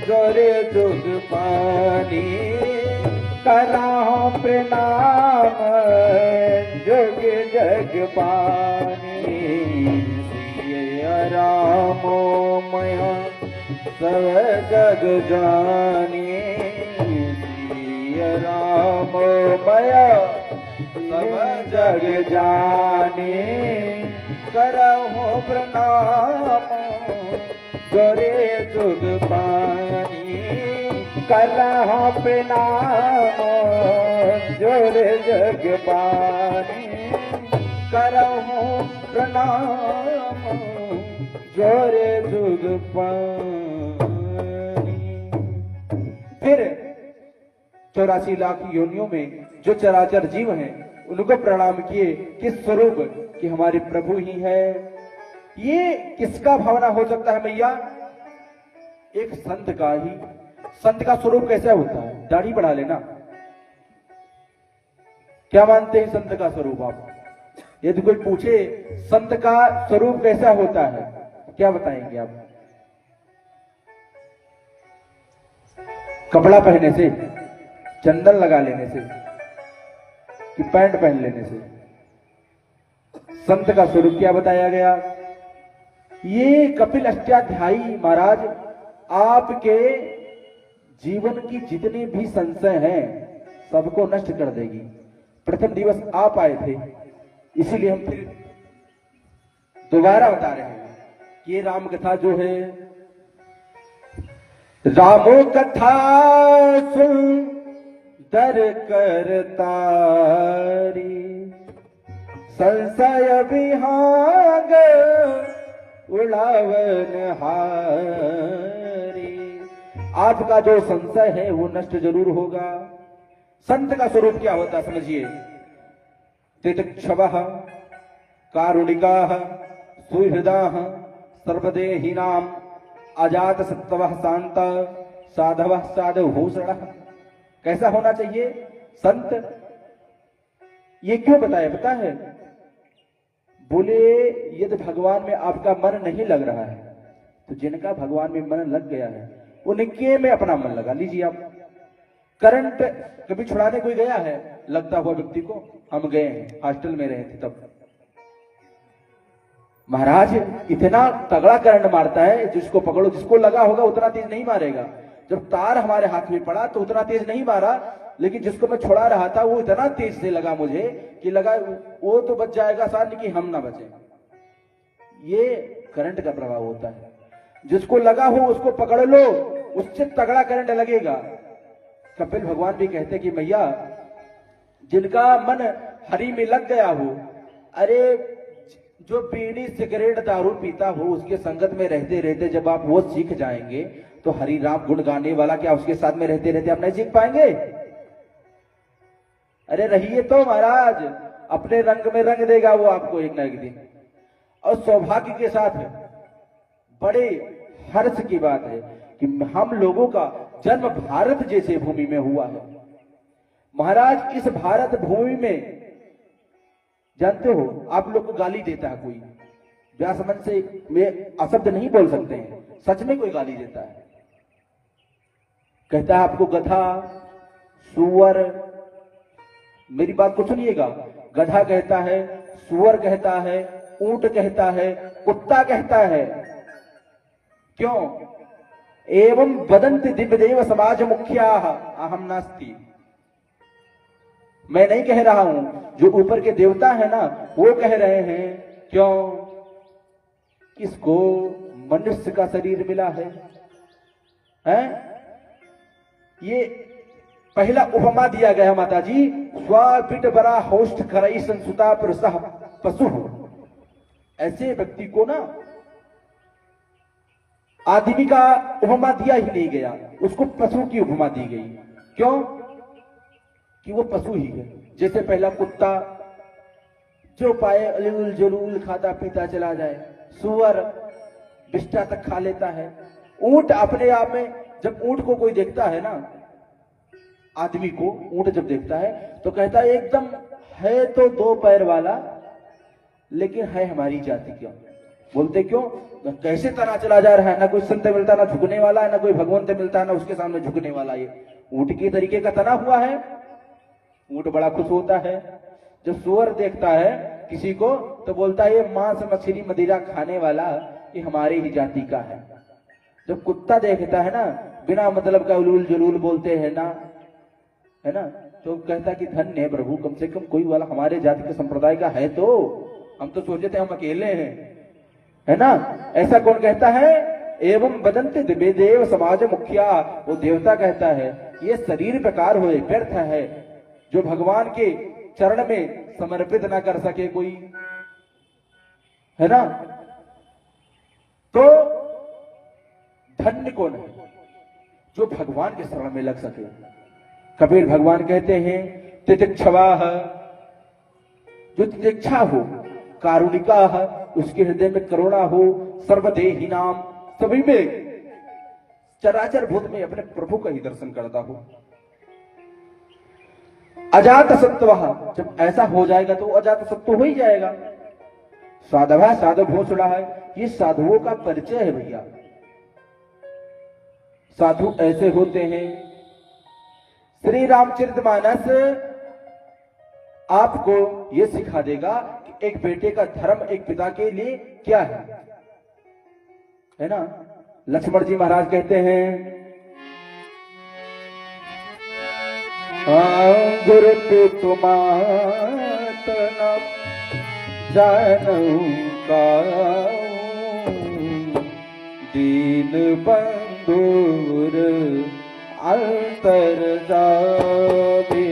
जोरे जुग पानी, कराहो प्रणाम जुग जग पानी, सिया राम मया सब जग जानी, सिया राम मया सब जग जग जानी, करहु प्रणाम गोरे जुग पानी। करहूं प्रणाम जोरे जग पानी। करहूं प्रणाम जोरे जुग पानी। फिर 84 लाख योनियों में जो चराचर जीव हैं उनको प्रणाम किए, किस स्वरूप कि हमारे प्रभु ही है। ये किसका भावना हो सकता है मैया? एक संत का ही। संत का स्वरूप कैसा होता है? दाढ़ी बढ़ा लेना। क्या मानते हैं संत का स्वरूप आप? यदि कोई पूछे संत का स्वरूप कैसा होता है, क्या बताएंगे आप? कपड़ा पहनने से, चंदन लगा लेने से, कि पैंट पहन लेने से? संत का स्वरूप क्या बताया गया? ये कपिल अष्टाध्यायी महाराज आपके जीवन की जितने भी संशय हैं सबको नष्ट कर देगी। प्रथम दिवस आप आए थे, इसीलिए हम फिर दोबारा बता रहे हैं कि ये राम कथा जो है, रामो कथा सुन दर कर तारी, संशय विहाग उड़ावन हारी। आपका जो संशय है वो नष्ट जरूर होगा। संत का स्वरूप क्या होता समझिए? तितिक्षवः कारुणिकाः सुहृदाः सर्वदेहिनां अजात सत्वः शांत साधवः साधुभूषणः। कैसा होना चाहिए संत? ये क्यों बताया पता है? बोले यदि भगवान में आपका मन नहीं लग रहा है तो जिनका भगवान में मन लग गया है उनके में अपना मन लगा लीजिए आप। करंट कभी छुड़ाने कोई गया है लगता हुआ व्यक्ति को? हम गए हैं, हॉस्टल में रहे थे तब। महाराज इतना तगड़ा करंट मारता है, जिसको पकड़ो, जिसको लगा होगा उतना तेज नहीं मारेगा। जब तार हमारे हाथ में पड़ा तो उतना तेज नहीं मारा, लेकिन जिसको मैं छुड़ा रहा था वो इतना तेज से लगा मुझे कि लगा वो तो बच जाएगा साथ, लेकिन हम ना बचे। ये करंट का प्रभाव होता है। जिसको लगा हो उसको पकड़ लो, उससे तगड़ा करंट लगेगा। कपिल भगवान भी कहते कि मैया जिनका मन हरि में लग गया हो, अरे जो बीड़ी सिगरेट दारू पीता हो उसके संगत में रहते रहते जब आप वो सीख जाएंगे तो हरि राम गुण गाने वाला क्या उसके साथ में रहते रहते आप नहीं सीख पाएंगे? अरे रहिए तो महाराज, अपने रंग में रंग देगा वो आपको एक ना एक दिन। और सौभाग्य के साथ बड़े हर्ष की बात है कि हम लोगों का जन्म भारत जैसे भूमि में हुआ है। महाराज इस भारत भूमि में जानते हो आप लोग को गाली देता है कोई, व्यासमन से में अशब्द नहीं बोल सकते हैं, सच में कोई गाली देता है, कहता है आपको गधा, सुअर। मेरी बात को सुनिएगा, गधा कहता है, सुअर कहता है, ऊंट कहता है, कुत्ता कहता है। क्यों? एवं वदन्ति दिव्यदेव समाज मुख्याः अहम नास्ति। मैं नहीं कह रहा हूं, जो ऊपर के देवता है ना वो कह रहे हैं। क्यों? इसको मनुष्य का शरीर मिला है, ये पहला उपमा दिया गया माता जी, स्वापिट बरा होस्ट करई संसुता पुरुषः पशु। ऐसे व्यक्ति को ना आदमी का उपमा दिया ही नहीं गया, उसको पशु की उपमा दी गई। क्यों? कि वो पशु ही है। जैसे पहला कुत्ता जो पाए अलिल जलूल खाता पीता चला जाए, सुअर बिष्टा तक खा लेता है, ऊंट अपने आप में, जब ऊंट को कोई देखता है ना, आदमी को ऊंट जब देखता है तो कहता है एकदम है तो दो पैर वाला, लेकिन है हमारी जाति। क्यों बोलते? क्यों? कैसे तना चला जा रहा है, ना कोई संत मिलता ना झुकने वाला है, ना कोई भगवंत मिलता ना उसके सामने झुकने वाला। ये ऊंट के तरीके का तना हुआ है। ऊंट बड़ा खुश होता है जब सुअर देखता है किसी को तो बोलता है ये मांस मछली मदिरा खाने वाला ये हमारी ही जाति का है। जब कुत्ता देखता है ना बिना मतलब का उलूल जलूल बोलते हैं ना, है ना, तो कहता कि धन्य है प्रभु, कम से कम कोई वाला हमारे जाति के संप्रदाय का है। तो हम तो सोचे थे हम अकेले हैं, है ना? ऐसा कौन कहता है? एवं बदंते दिव्य देव समाज मुखिया, वो देवता कहता है ये शरीर बेकार होए, व्यर्थ है, जो भगवान के चरण में समर्पित ना कर सके कोई, है ना? तो धन्य कौन है? जो भगवान के शरण में लग सके। कबीर भगवान कहते हैं तितिक्षवाः, जो तितिक्षा हो, कारुणिका है, उसके हृदय में करुणा हो, सर्वदेही नाम, सभी में चराचर भूत में अपने प्रभु का ही दर्शन करता हो। अजात सत्व, जब ऐसा हो जाएगा तो अजात सत्व हो ही जाएगा। साधवा साधु घोषणा है, ये साधुओं का परिचय है भैया। साधु ऐसे होते हैं। श्री रामचरितमानस आपको यह सिखा देगा कि एक बेटे का धर्म एक पिता के लिए क्या है ना? लक्ष्मण जी महाराज कहते हैं गुरु तुमात न जानू का दीन बंधुर अंतर जावे।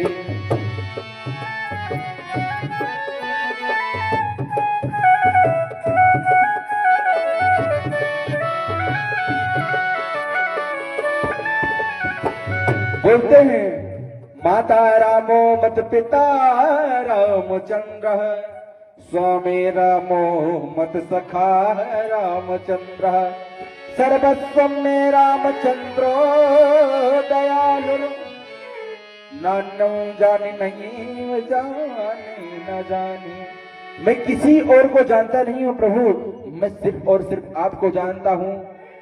बोलते हैं माता रामो मत पिता रामचंद्र, स्वामी रामो मत सखा रामचंद्र, सर्वस्व में रामचंद्रो दयालु, नान्यौ जाने नहीं जाने न जाने। मैं किसी और को जानता नहीं हूं प्रभु, मैं सिर्फ और सिर्फ आपको जानता हूं।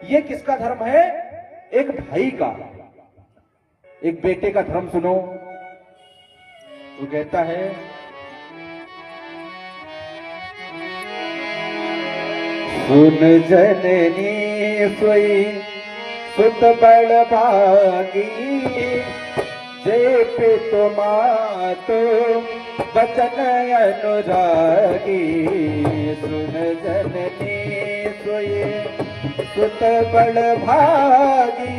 ये किसका धर्म है? एक भाई का, एक बेटे का धर्म सुनो। वो कहता है सुन जननी सोई सुत बड़ भागी, जय पितु मातु बचन अनुरागी। सुन जननी सोई सुत बड़ भागी,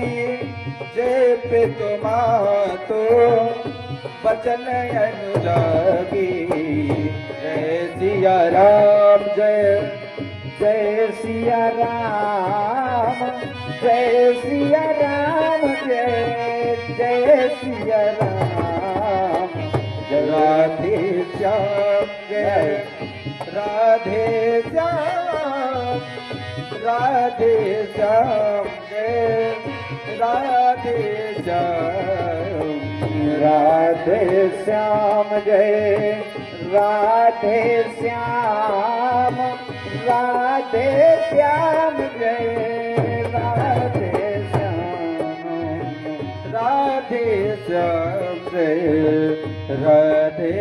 जय पितु मातु बचन अनुरागी। जय सिया राम, जय जय सिया राम, जय सिया राम, जय जय सिया राम। जय राधे श्याम, जय राधे श्याम, राधे श्याम, जय राधे श्याम, राधे श्याम, जय राधे श्याम, राधे श्याम, जय राधे श्याम, राधे श्याम, जय राधे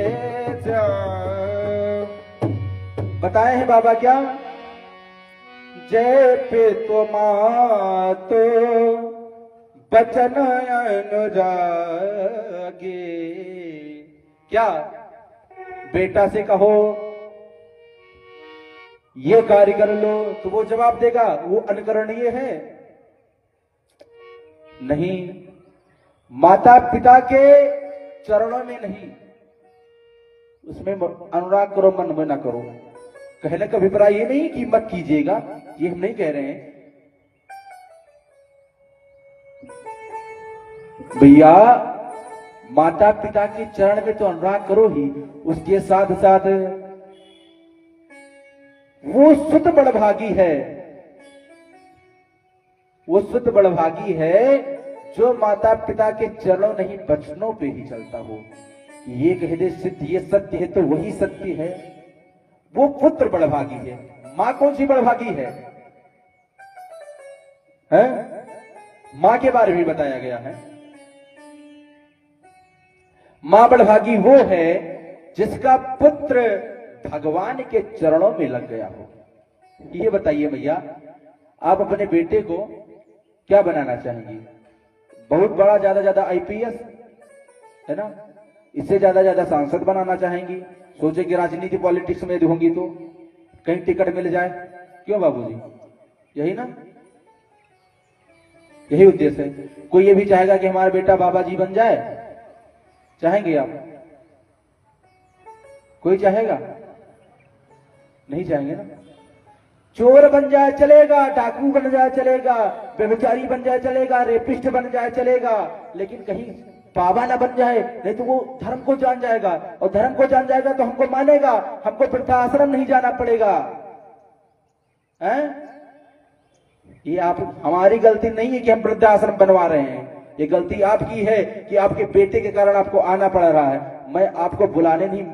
श्याम। बताए हैं बाबा क्या? जय पितु मातु बचन अनुरागे। क्या बेटा से कहो ये कार्य कर लो तो वो जवाब देगा, वो अनुकरणीय है? नहीं। माता पिता के चरणों में नहीं, उसमें अनुराग करो, मन में ना करो। कहने का अभिप्राय ये नहीं कि मत कीजिएगा, ये हम नहीं कह रहे हैं भैया। माता पिता के चरण में तो अनुराग करो ही, उसके साथ साथ वो सुत बड़भागी है, वो सुत बड़भागी है जो माता पिता के चरणों नहीं बचनों पे ही चलता हो। ये कह दे सिद्ध ये सत्य है तो वही सत्य है। वो पुत्र बड़भागी है। मां कौन सी बड़भागी है? मां के बारे में बताया गया है। मां बड़भागी वो है जिसका पुत्र भगवान के चरणों में लग गया हो। ये बताइए भैया, आप अपने बेटे को क्या बनाना चाहेंगे? बहुत बड़ा ज्यादा आईपीएस, है ना? इससे ज्यादा सांसद बनाना चाहेंगी? सोचे कि राजनीति पॉलिटिक्स में होंगी तो कहीं टिकट मिल जाए, क्यों बाबूजी? यही ना, यही उद्देश्य है। कोई ये भी चाहेगा कि हमारा बेटा बाबा जी बन जाए? चाहेंगे आप? कोई चाहेगा? नहीं चाहेंगे ना। चोर बन जाए चलेगा, डाकू बन जाए चलेगा, व्यभिचारी बन जाए चलेगा, रेपिस्ट बन जाए चलेगा, लेकिन कहीं बाबा ना बन जाए, नहीं तो वो धर्म को जान जाएगा, और धर्म को जान जाएगा तो हमको मानेगा, हमको वृद्धाश्रम नहीं जाना पड़ेगा। हैं? ये आप, हमारी गलती नहीं है कि हम वृद्धाश्रम बनवा रहे हैं, ये गलती आपकी है कि आपके बेटे के कारण आपको आना पड़ रहा है। मैं आपको बुलाने नहीं,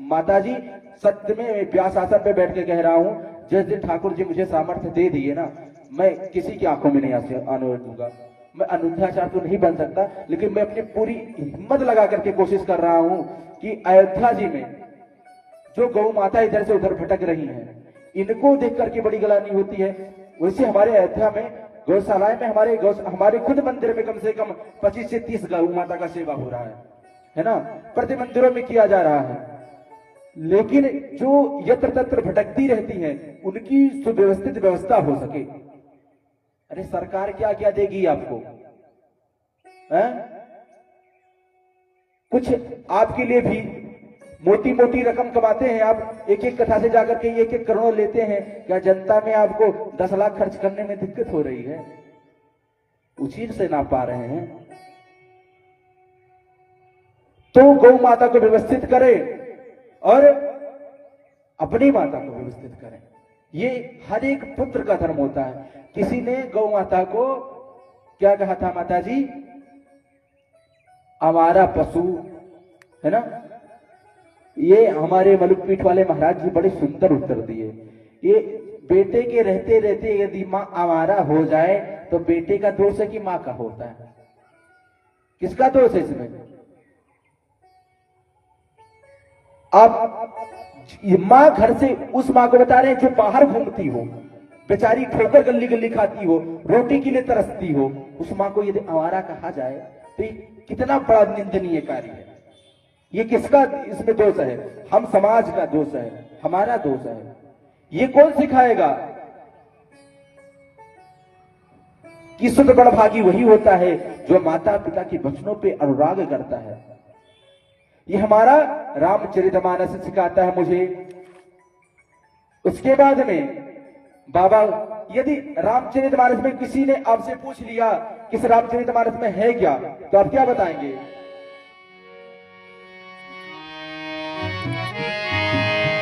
माता जी सत्य में मैं व्यास आसन पे बैठ के कह रहा हूं, जिस दिन ठाकुर जी मुझे सामर्थ्य दे दिए ना, मैं किसी की आंखों में नहीं आने दूंगा। मैं अनुध्याचार तो नहीं बन सकता, लेकिन मैं अपनी पूरी हिम्मत लगा करके कोशिश कर रहा हूं कि अयोध्या जी में जो गौ माता इधर से उधर भटक रही हैं, इनको देख करके बड़ी गलानी होती है। वैसे हमारे अयोध्या में गौशालाएं में हमारे खुद मंदिर में कम से कम 25 से 30 गौ माता का सेवा हो रहा है ना, प्रति मंदिरों में किया जा रहा है। लेकिन जो यत्र तत्र भटकती रहती हैं, उनकी सुव्यवस्थित व्यवस्था हो सके। अरे सरकार क्या क्या देगी आपको? है? कुछ आपके लिए भी मोटी मोटी रकम कमाते हैं आप, एक एक कथा से जाकर के एक एक करोड़ लेते हैं। क्या जनता में आपको 10 लाख खर्च करने में दिक्कत हो रही है? उचित से ना पा रहे हैं तो गौ माता को व्यवस्थित करें और अपनी माता को व्यवस्थित करें। ये हर एक पुत्र का धर्म होता है। किसी ने गौ माता को क्या कहा था माता जी? हमारा पशु है ना। ये हमारे मलुकपीठ वाले महाराज जी बड़े सुंदर उत्तर दिए। ये बेटे के रहते रहते यदि मां आवारा हो जाए तो बेटे का दोष है कि मां का होता है? किसका दोष है इसमें? अब मां घर से उस मां को बता रहे हैं जो बाहर घूमती हो, बेचारी ठोकर गली गली खाती हो, रोटी के लिए तरसती हो, उस मां को यदि आवारा कहा जाए तो ये कितना बड़ा निंदनीय कार्य है। ये किसका इसमें दोष है? हम समाज का दोष है, हमारा दोष है। ये कौन सिखाएगा कि शुद्ध बड़भागी वही होता है जो माता पिता के वचनों पे अनुराग करता है। ये हमारा रामचरितमानस सिखाता है मुझे। उसके बाद में बाबा, यदि रामचरितमानस में किसी ने आपसे पूछ लिया कि इस रामचरितमानस में है क्या, तो आप क्या बताएंगे?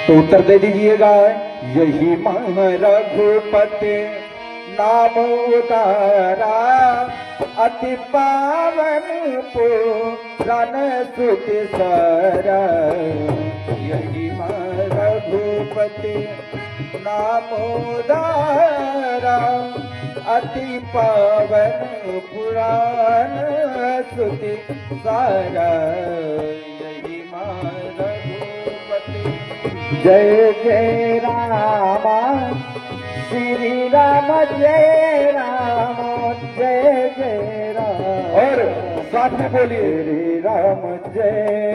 तो उत्तर दे दीजिएगा, यही मन रघुपति नाम उतारा, अति पावन पुराण सुति सारा। यही मन रघुपति नाम उतारा, अति पावन पुराण सुति सारा। यही मन रघुपति। जय जय राम श्री राम, जय राम जय जय राम। और साथ में बोलिए, श्री राम जय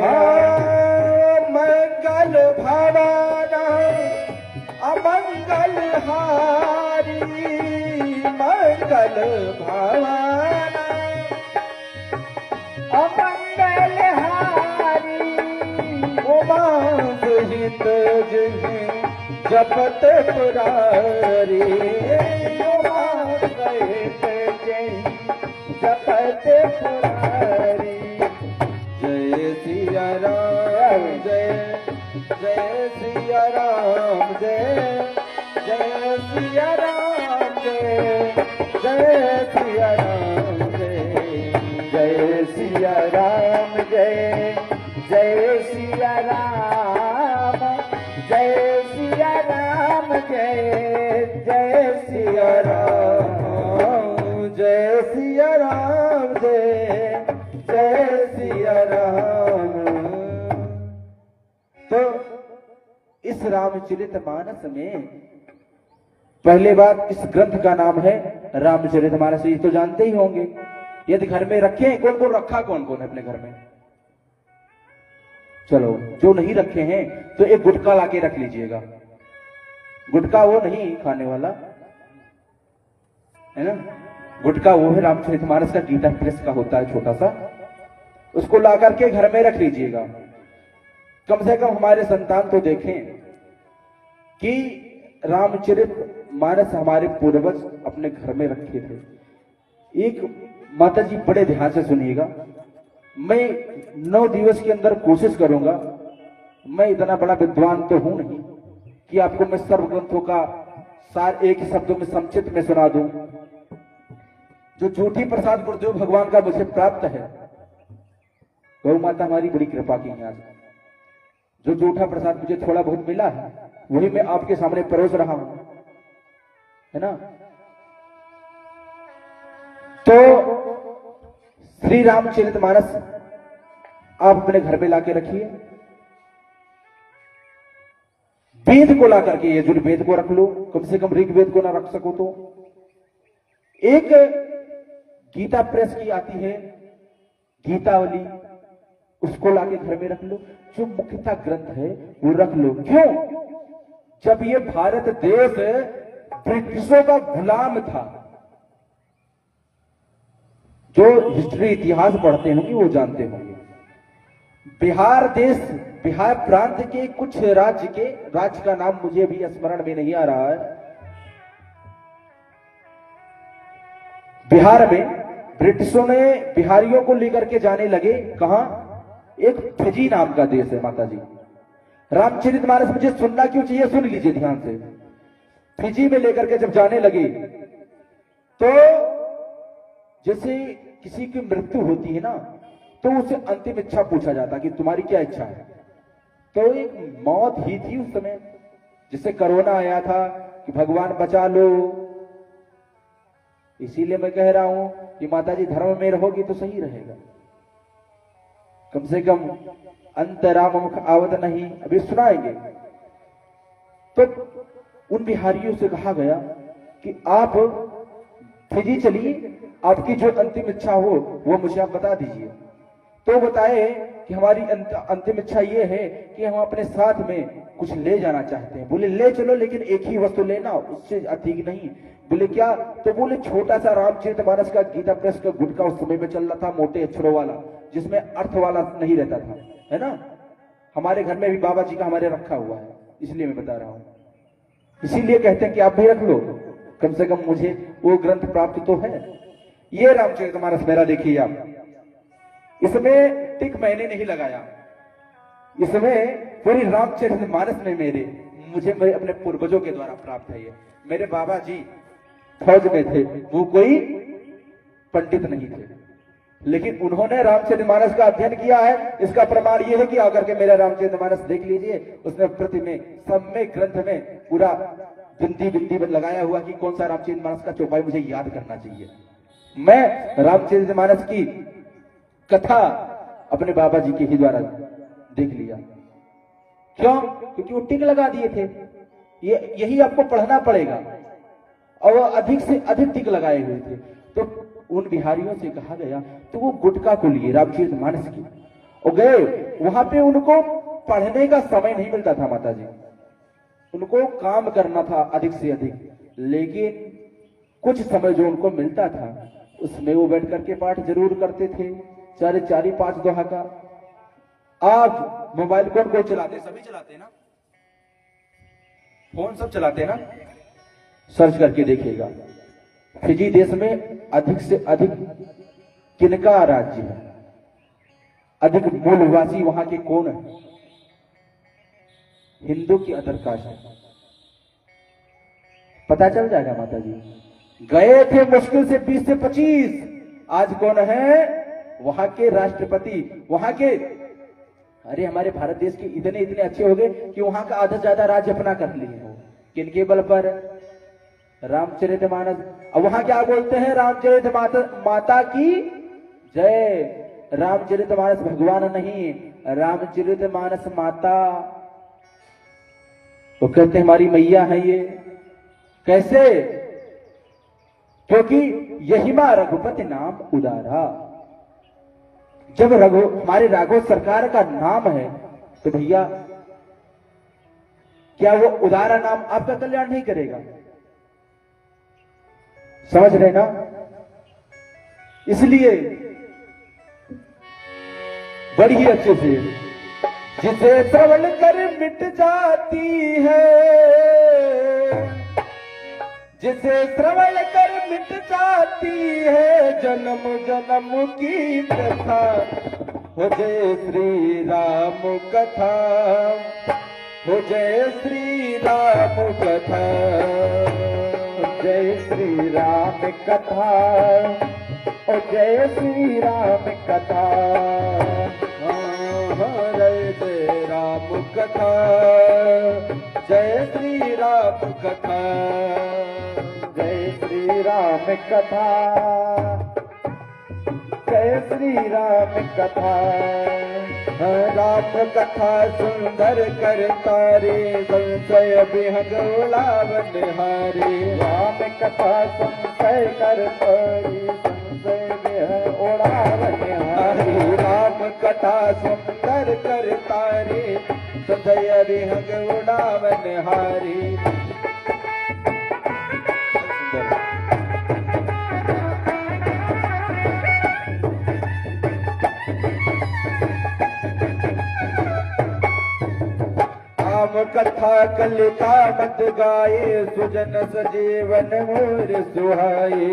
मंगल भवाना अमंगल हारी, मंगल भवाना अमंगल हारी। उमा सहित जिन्हें जपत पुरारी, उमा सहित जय जपत पुरारी। जय सिया राम जय, जय सिया राम जय, जय सिया राम जय, जय सिया राम जय। जय सिया राम जय, जय सिया राम, जय सिया राम जय, जय सिया राम, जय सिया राम जय, जय सिया राम। तो इस रामचरितमानस में पहले बात, इस ग्रंथ का नाम है रामचरितमानस। ये तो जानते ही होंगे। यदि घर में रखे, कौन कौन रखा, कौन कौन है अपने घर में? चलो, जो नहीं रखे हैं तो एक गुटका लाके रख लीजिएगा। गुटखा वो नहीं खाने वाला है ना, गुटखा वो है रामचरितमानस का गीता प्रेस का होता है छोटा सा, उसको ला करके घर में रख लीजिएगा। कम से कम हमारे संतान तो देखें कि रामचरित मानस हमारे पूर्वज अपने घर में रखे थे। एक माता जी बड़े ध्यान से सुनिएगा, मैं 9 दिवस के अंदर कोशिश करूंगा, मैं इतना बड़ा विद्वान तो हूं नहीं कि आपको मैं सर्व ग्रंथों का सार एक ही शब्दों में संक्षिप्त में सुना दूं। जो झूठी प्रसाद गुरुदेव भगवान का मुझे प्राप्त है, गौ माता हमारी बड़ी कृपा की है। आज जो झूठा प्रसाद मुझे थोड़ा बहुत मिला है वही मैं आपके सामने परोस रहा हूं, है ना। तो श्री रामचरितमानस आप अपने घर पे लाके रखिए, वेद को ला करके, यजुर्वेद को रख लो, कम से कम ऋग्वेद को ना रख सको तो एक गीता प्रेस की आती है गीतावली, उसको लाके घर में रख लो। जो मुख्यतः ग्रंथ है वो रख लो। क्यों? जब ये भारत देश ब्रिटिशों का गुलाम था, जो हिस्ट्री इतिहास पढ़ते होंगे वो जानते होंगे, बिहार देश, बिहार प्रांत के कुछ राज्य का नाम मुझे अभी स्मरण में नहीं आ रहा है, बिहार में ब्रिटिशों ने बिहारियों को लेकर के जाने लगे। कहां? एक फिजी नाम का देश है माता जी। रामचरितमानस मुझे सुनना क्यों चाहिए, सुन लीजिए ध्यान से। फिजी में लेकर के जब जाने लगे तो जैसे किसी की मृत्यु होती है ना, तो उसे अंतिम इच्छा पूछा जाता कि तुम्हारी क्या इच्छा है। तो एक मौत ही थी उस समय, जिससे कोरोना आया था कि भगवान बचा लो। इसीलिए मैं कह रहा हूं कि माता जी धर्म में रहोगी तो सही रहेगा। कम से कम अंतराम मुख आवत नहीं, अभी सुनाएंगे। तो उन बिहारियों से कहा गया कि आप फिजी चलिए, आपकी जो अंतिम इच्छा हो वो मुझे आप बता दीजिए। तो बताए कि हमारी अंतिम इच्छा ये है कि हम अपने साथ में कुछ ले जाना चाहते हैं। बोले ले चलो, लेकिन एक ही वस्तु लेना, उससे अधिक नहीं। बोले क्या? तो बोले छोटा सा रामचरितमानस का गीता प्रेस का गुटका उस समय में चल रहा था, मोटे अक्षरों वाला, जिसमें अर्थ वाला नहीं रहता था, है ना। हमारे घर में भी बाबा जी का हमारे रखा हुआ है, इसलिए मैं बता रहा हूं। इसीलिए कहते हैं कि आप भी रख लो, कम से कम मुझे वो ग्रंथ प्राप्त तो है। ये रामचरितमानस मेरा देखिए आप, इसमें टिक मैंने नहीं लगाया, इसमें पूरी रामचरितमानस में मुझे मेरे अपने पूर्वजों के द्वारा प्राप्त है। ये मेरे बाबा जी फौज में थे, वो कोई पंडित नहीं थे, लेकिन उन्होंने रामचरितमानस का अध्ययन किया है। इसका प्रमाण यह है कि आकर के मेरा रामचरितमानस देख लीजिए, उसमें प्रति में सब में ग्रंथ में पूरा बिंदी बिंदी लगाया हुआ कि कौन सा रामचरितमानस का चौपाई मुझे याद करना चाहिए। मैं रामचरितमानस की कथा अपने बाबा जी के ही द्वारा देख लिया। क्यों? क्योंकि वो टिक लगा दिए थे। यही आपको पढ़ना पड़ेगा, और वो अधिक से अधिक टिक लगाए हुए थे। तो उन बिहारियों से कहा गया, तो वो गुटका को लिए रामचरितमानस की और गए वहां पे। उनको पढ़ने का समय नहीं मिलता था माता जी, उनको काम करना था अधिक से अधिक, लेकिन कुछ समय जो उनको मिलता था उसमें वो बैठ करके पाठ जरूर करते थे, चारे 4-5 दोहा का। आज मोबाइल कौन कौन चलाते? सभी चलाते ना, फोन सब चलाते ना। सर्च करके देखिएगा, फिजी देश में अधिक से अधिक किनका राज्य है, अधिक मूलवासी वहां के कौन है? हिंदू की अदर कास्ट है। पता चल जाएगा माता जी। गए थे मुश्किल से 20 से 25, आज कौन है? वहां के राष्ट्रपति, वहां के, अरे हमारे भारत देश के इतने इतने अच्छे हो गए कि वहां का आधा ज्यादा राज्य अपना कर लिए हो। किनके बल पर? रामचरितमानस। अब वहां क्या बोलते हैं? रामचरित माता की जय। रामचरितमानस भगवान नहीं, रामचरितमानस माता। वो कहते हैं हमारी मैया है ये। कैसे? क्योंकि यही मां रघुपति नाम उदारा। जब हमारे राघव सरकार का नाम है तो भैया क्या वो उदारा नाम आपका कल्याण नहीं करेगा? समझ रहे ना? इसलिए बड़ी अच्छे से, जिसे श्रवण कर मिट जाती है, जिसे श्रवण कर मिट जाती है जन्म जन्म की प्रथा, हो जय श्री राम कथा, हो जय श्री राम कथा, जय श्री राम कथा, ओ जय श्री राम कथा, जय जय राम कथा, जय श्री राम कथा, जय श्री राम कथा, जय श्री राम कथा। राम कथा सुंदर करता रे, संशय विहंग उड़ावन हारे। राम कथा संशय करता रे, संशय विहंग उड़ावन हारे। राम कथा सुंदर करता रे, संशय विहंग उड़ावन हारे। राम कथा कलिका मत गाए, सुजन सजीवन मोर सुहाए।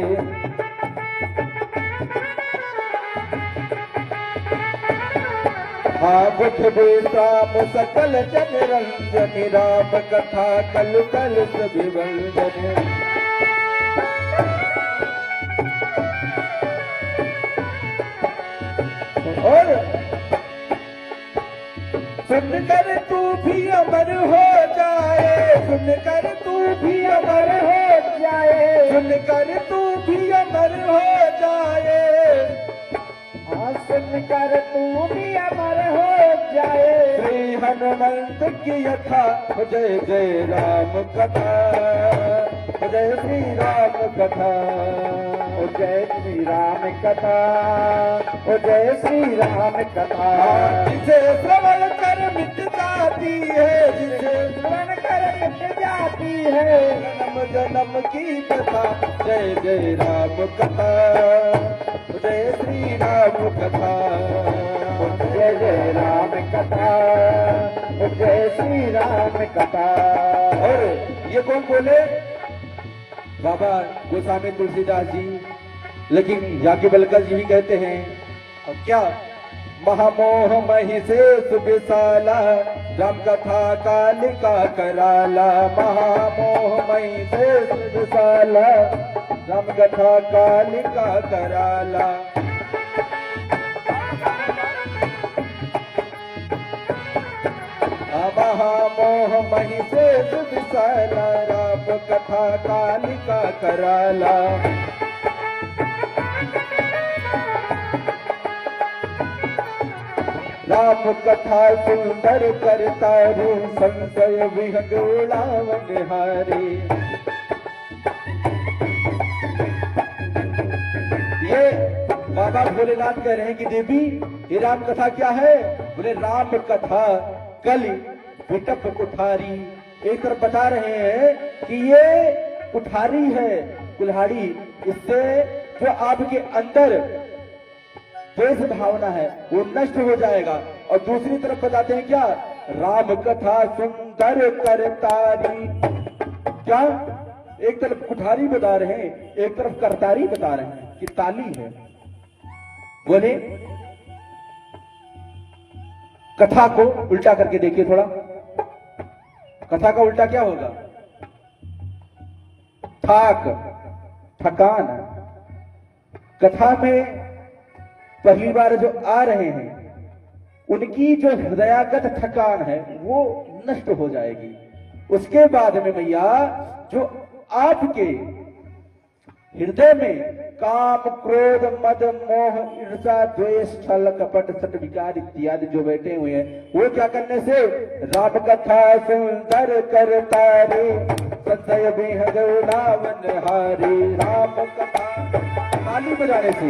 हाँ बुध राम सकल जन रंजन, राम कथा कल कल सभी वंदन। और सुनकर तू भी अमर हो जाए, सुनकर तू भी अमर हो जाए, सुनकर तू भी अमर हो जाए। हाँ सुनकर तू भी अमर हो जाए। श्री हनुमंत की यथा, जय जय राम कथा, जय श्री राम कथा, ओ जय श्री राम कथा, ओ जय श्री राम कथा। जिसे श्रवण कर मिट जाती है, जिसे श्रवण कर मिट जाती है जन्म जन्म की कथा, जय जय राम कथा, जय श्री राम कथा, जय जय राम कथा, जय श्री राम कथा। और ये कौन बोले? बाबा गोस्वामी तुलसीदास जी, लेकिन याज्ञवल्क्य जी भी कहते हैं। अब क्या? महामोह मही से सुविशाला, राम कथा कालिका कराला। महामोह मही से सुविशाला, राम कथा कालिका कराला। महामोह मही से सुविशाला, राम कथा कालिका कराला। राम कथा सुंदर करता रे, संशय विहंग उड़ावन हारे। ये बाबा भोलेनाथ कह रहे हैं कि देवी ये राम कथा क्या है? बोले राम कथा कली विटप कुठारी। एक तरफ बता रहे हैं कि ये कुठारी है, कुल्हाड़ी, इससे जो आपके अंदर द्वेष भावना है वो नष्ट हो जाएगा। और दूसरी तरफ बताते हैं क्या? राम कथा सुंदर करतारी। क्या? एक तरफ कुठारी बता रहे हैं, एक तरफ करतारी बता रहे हैं कि ताली है। बोले कथा को उल्टा करके देखिए थोड़ा। कथा का उल्टा क्या होगा? थाक, थकान। कथा में पहली बार जो आ रहे हैं उनकी जो हृदयागत थकान है वो नष्ट हो जाएगी। उसके बाद में भैया जो आपके हृदय में काम, क्रोध, मद, मोह, ईर्षा, द्वेष, छल, कपट, सट, विकार इत्यादि जो बैठे हुए हैं वो क्या करने से? राम कथा सुंदर करता रे, संशय विहंग उड़ावन हारे। राम कथा ताली बजाने से।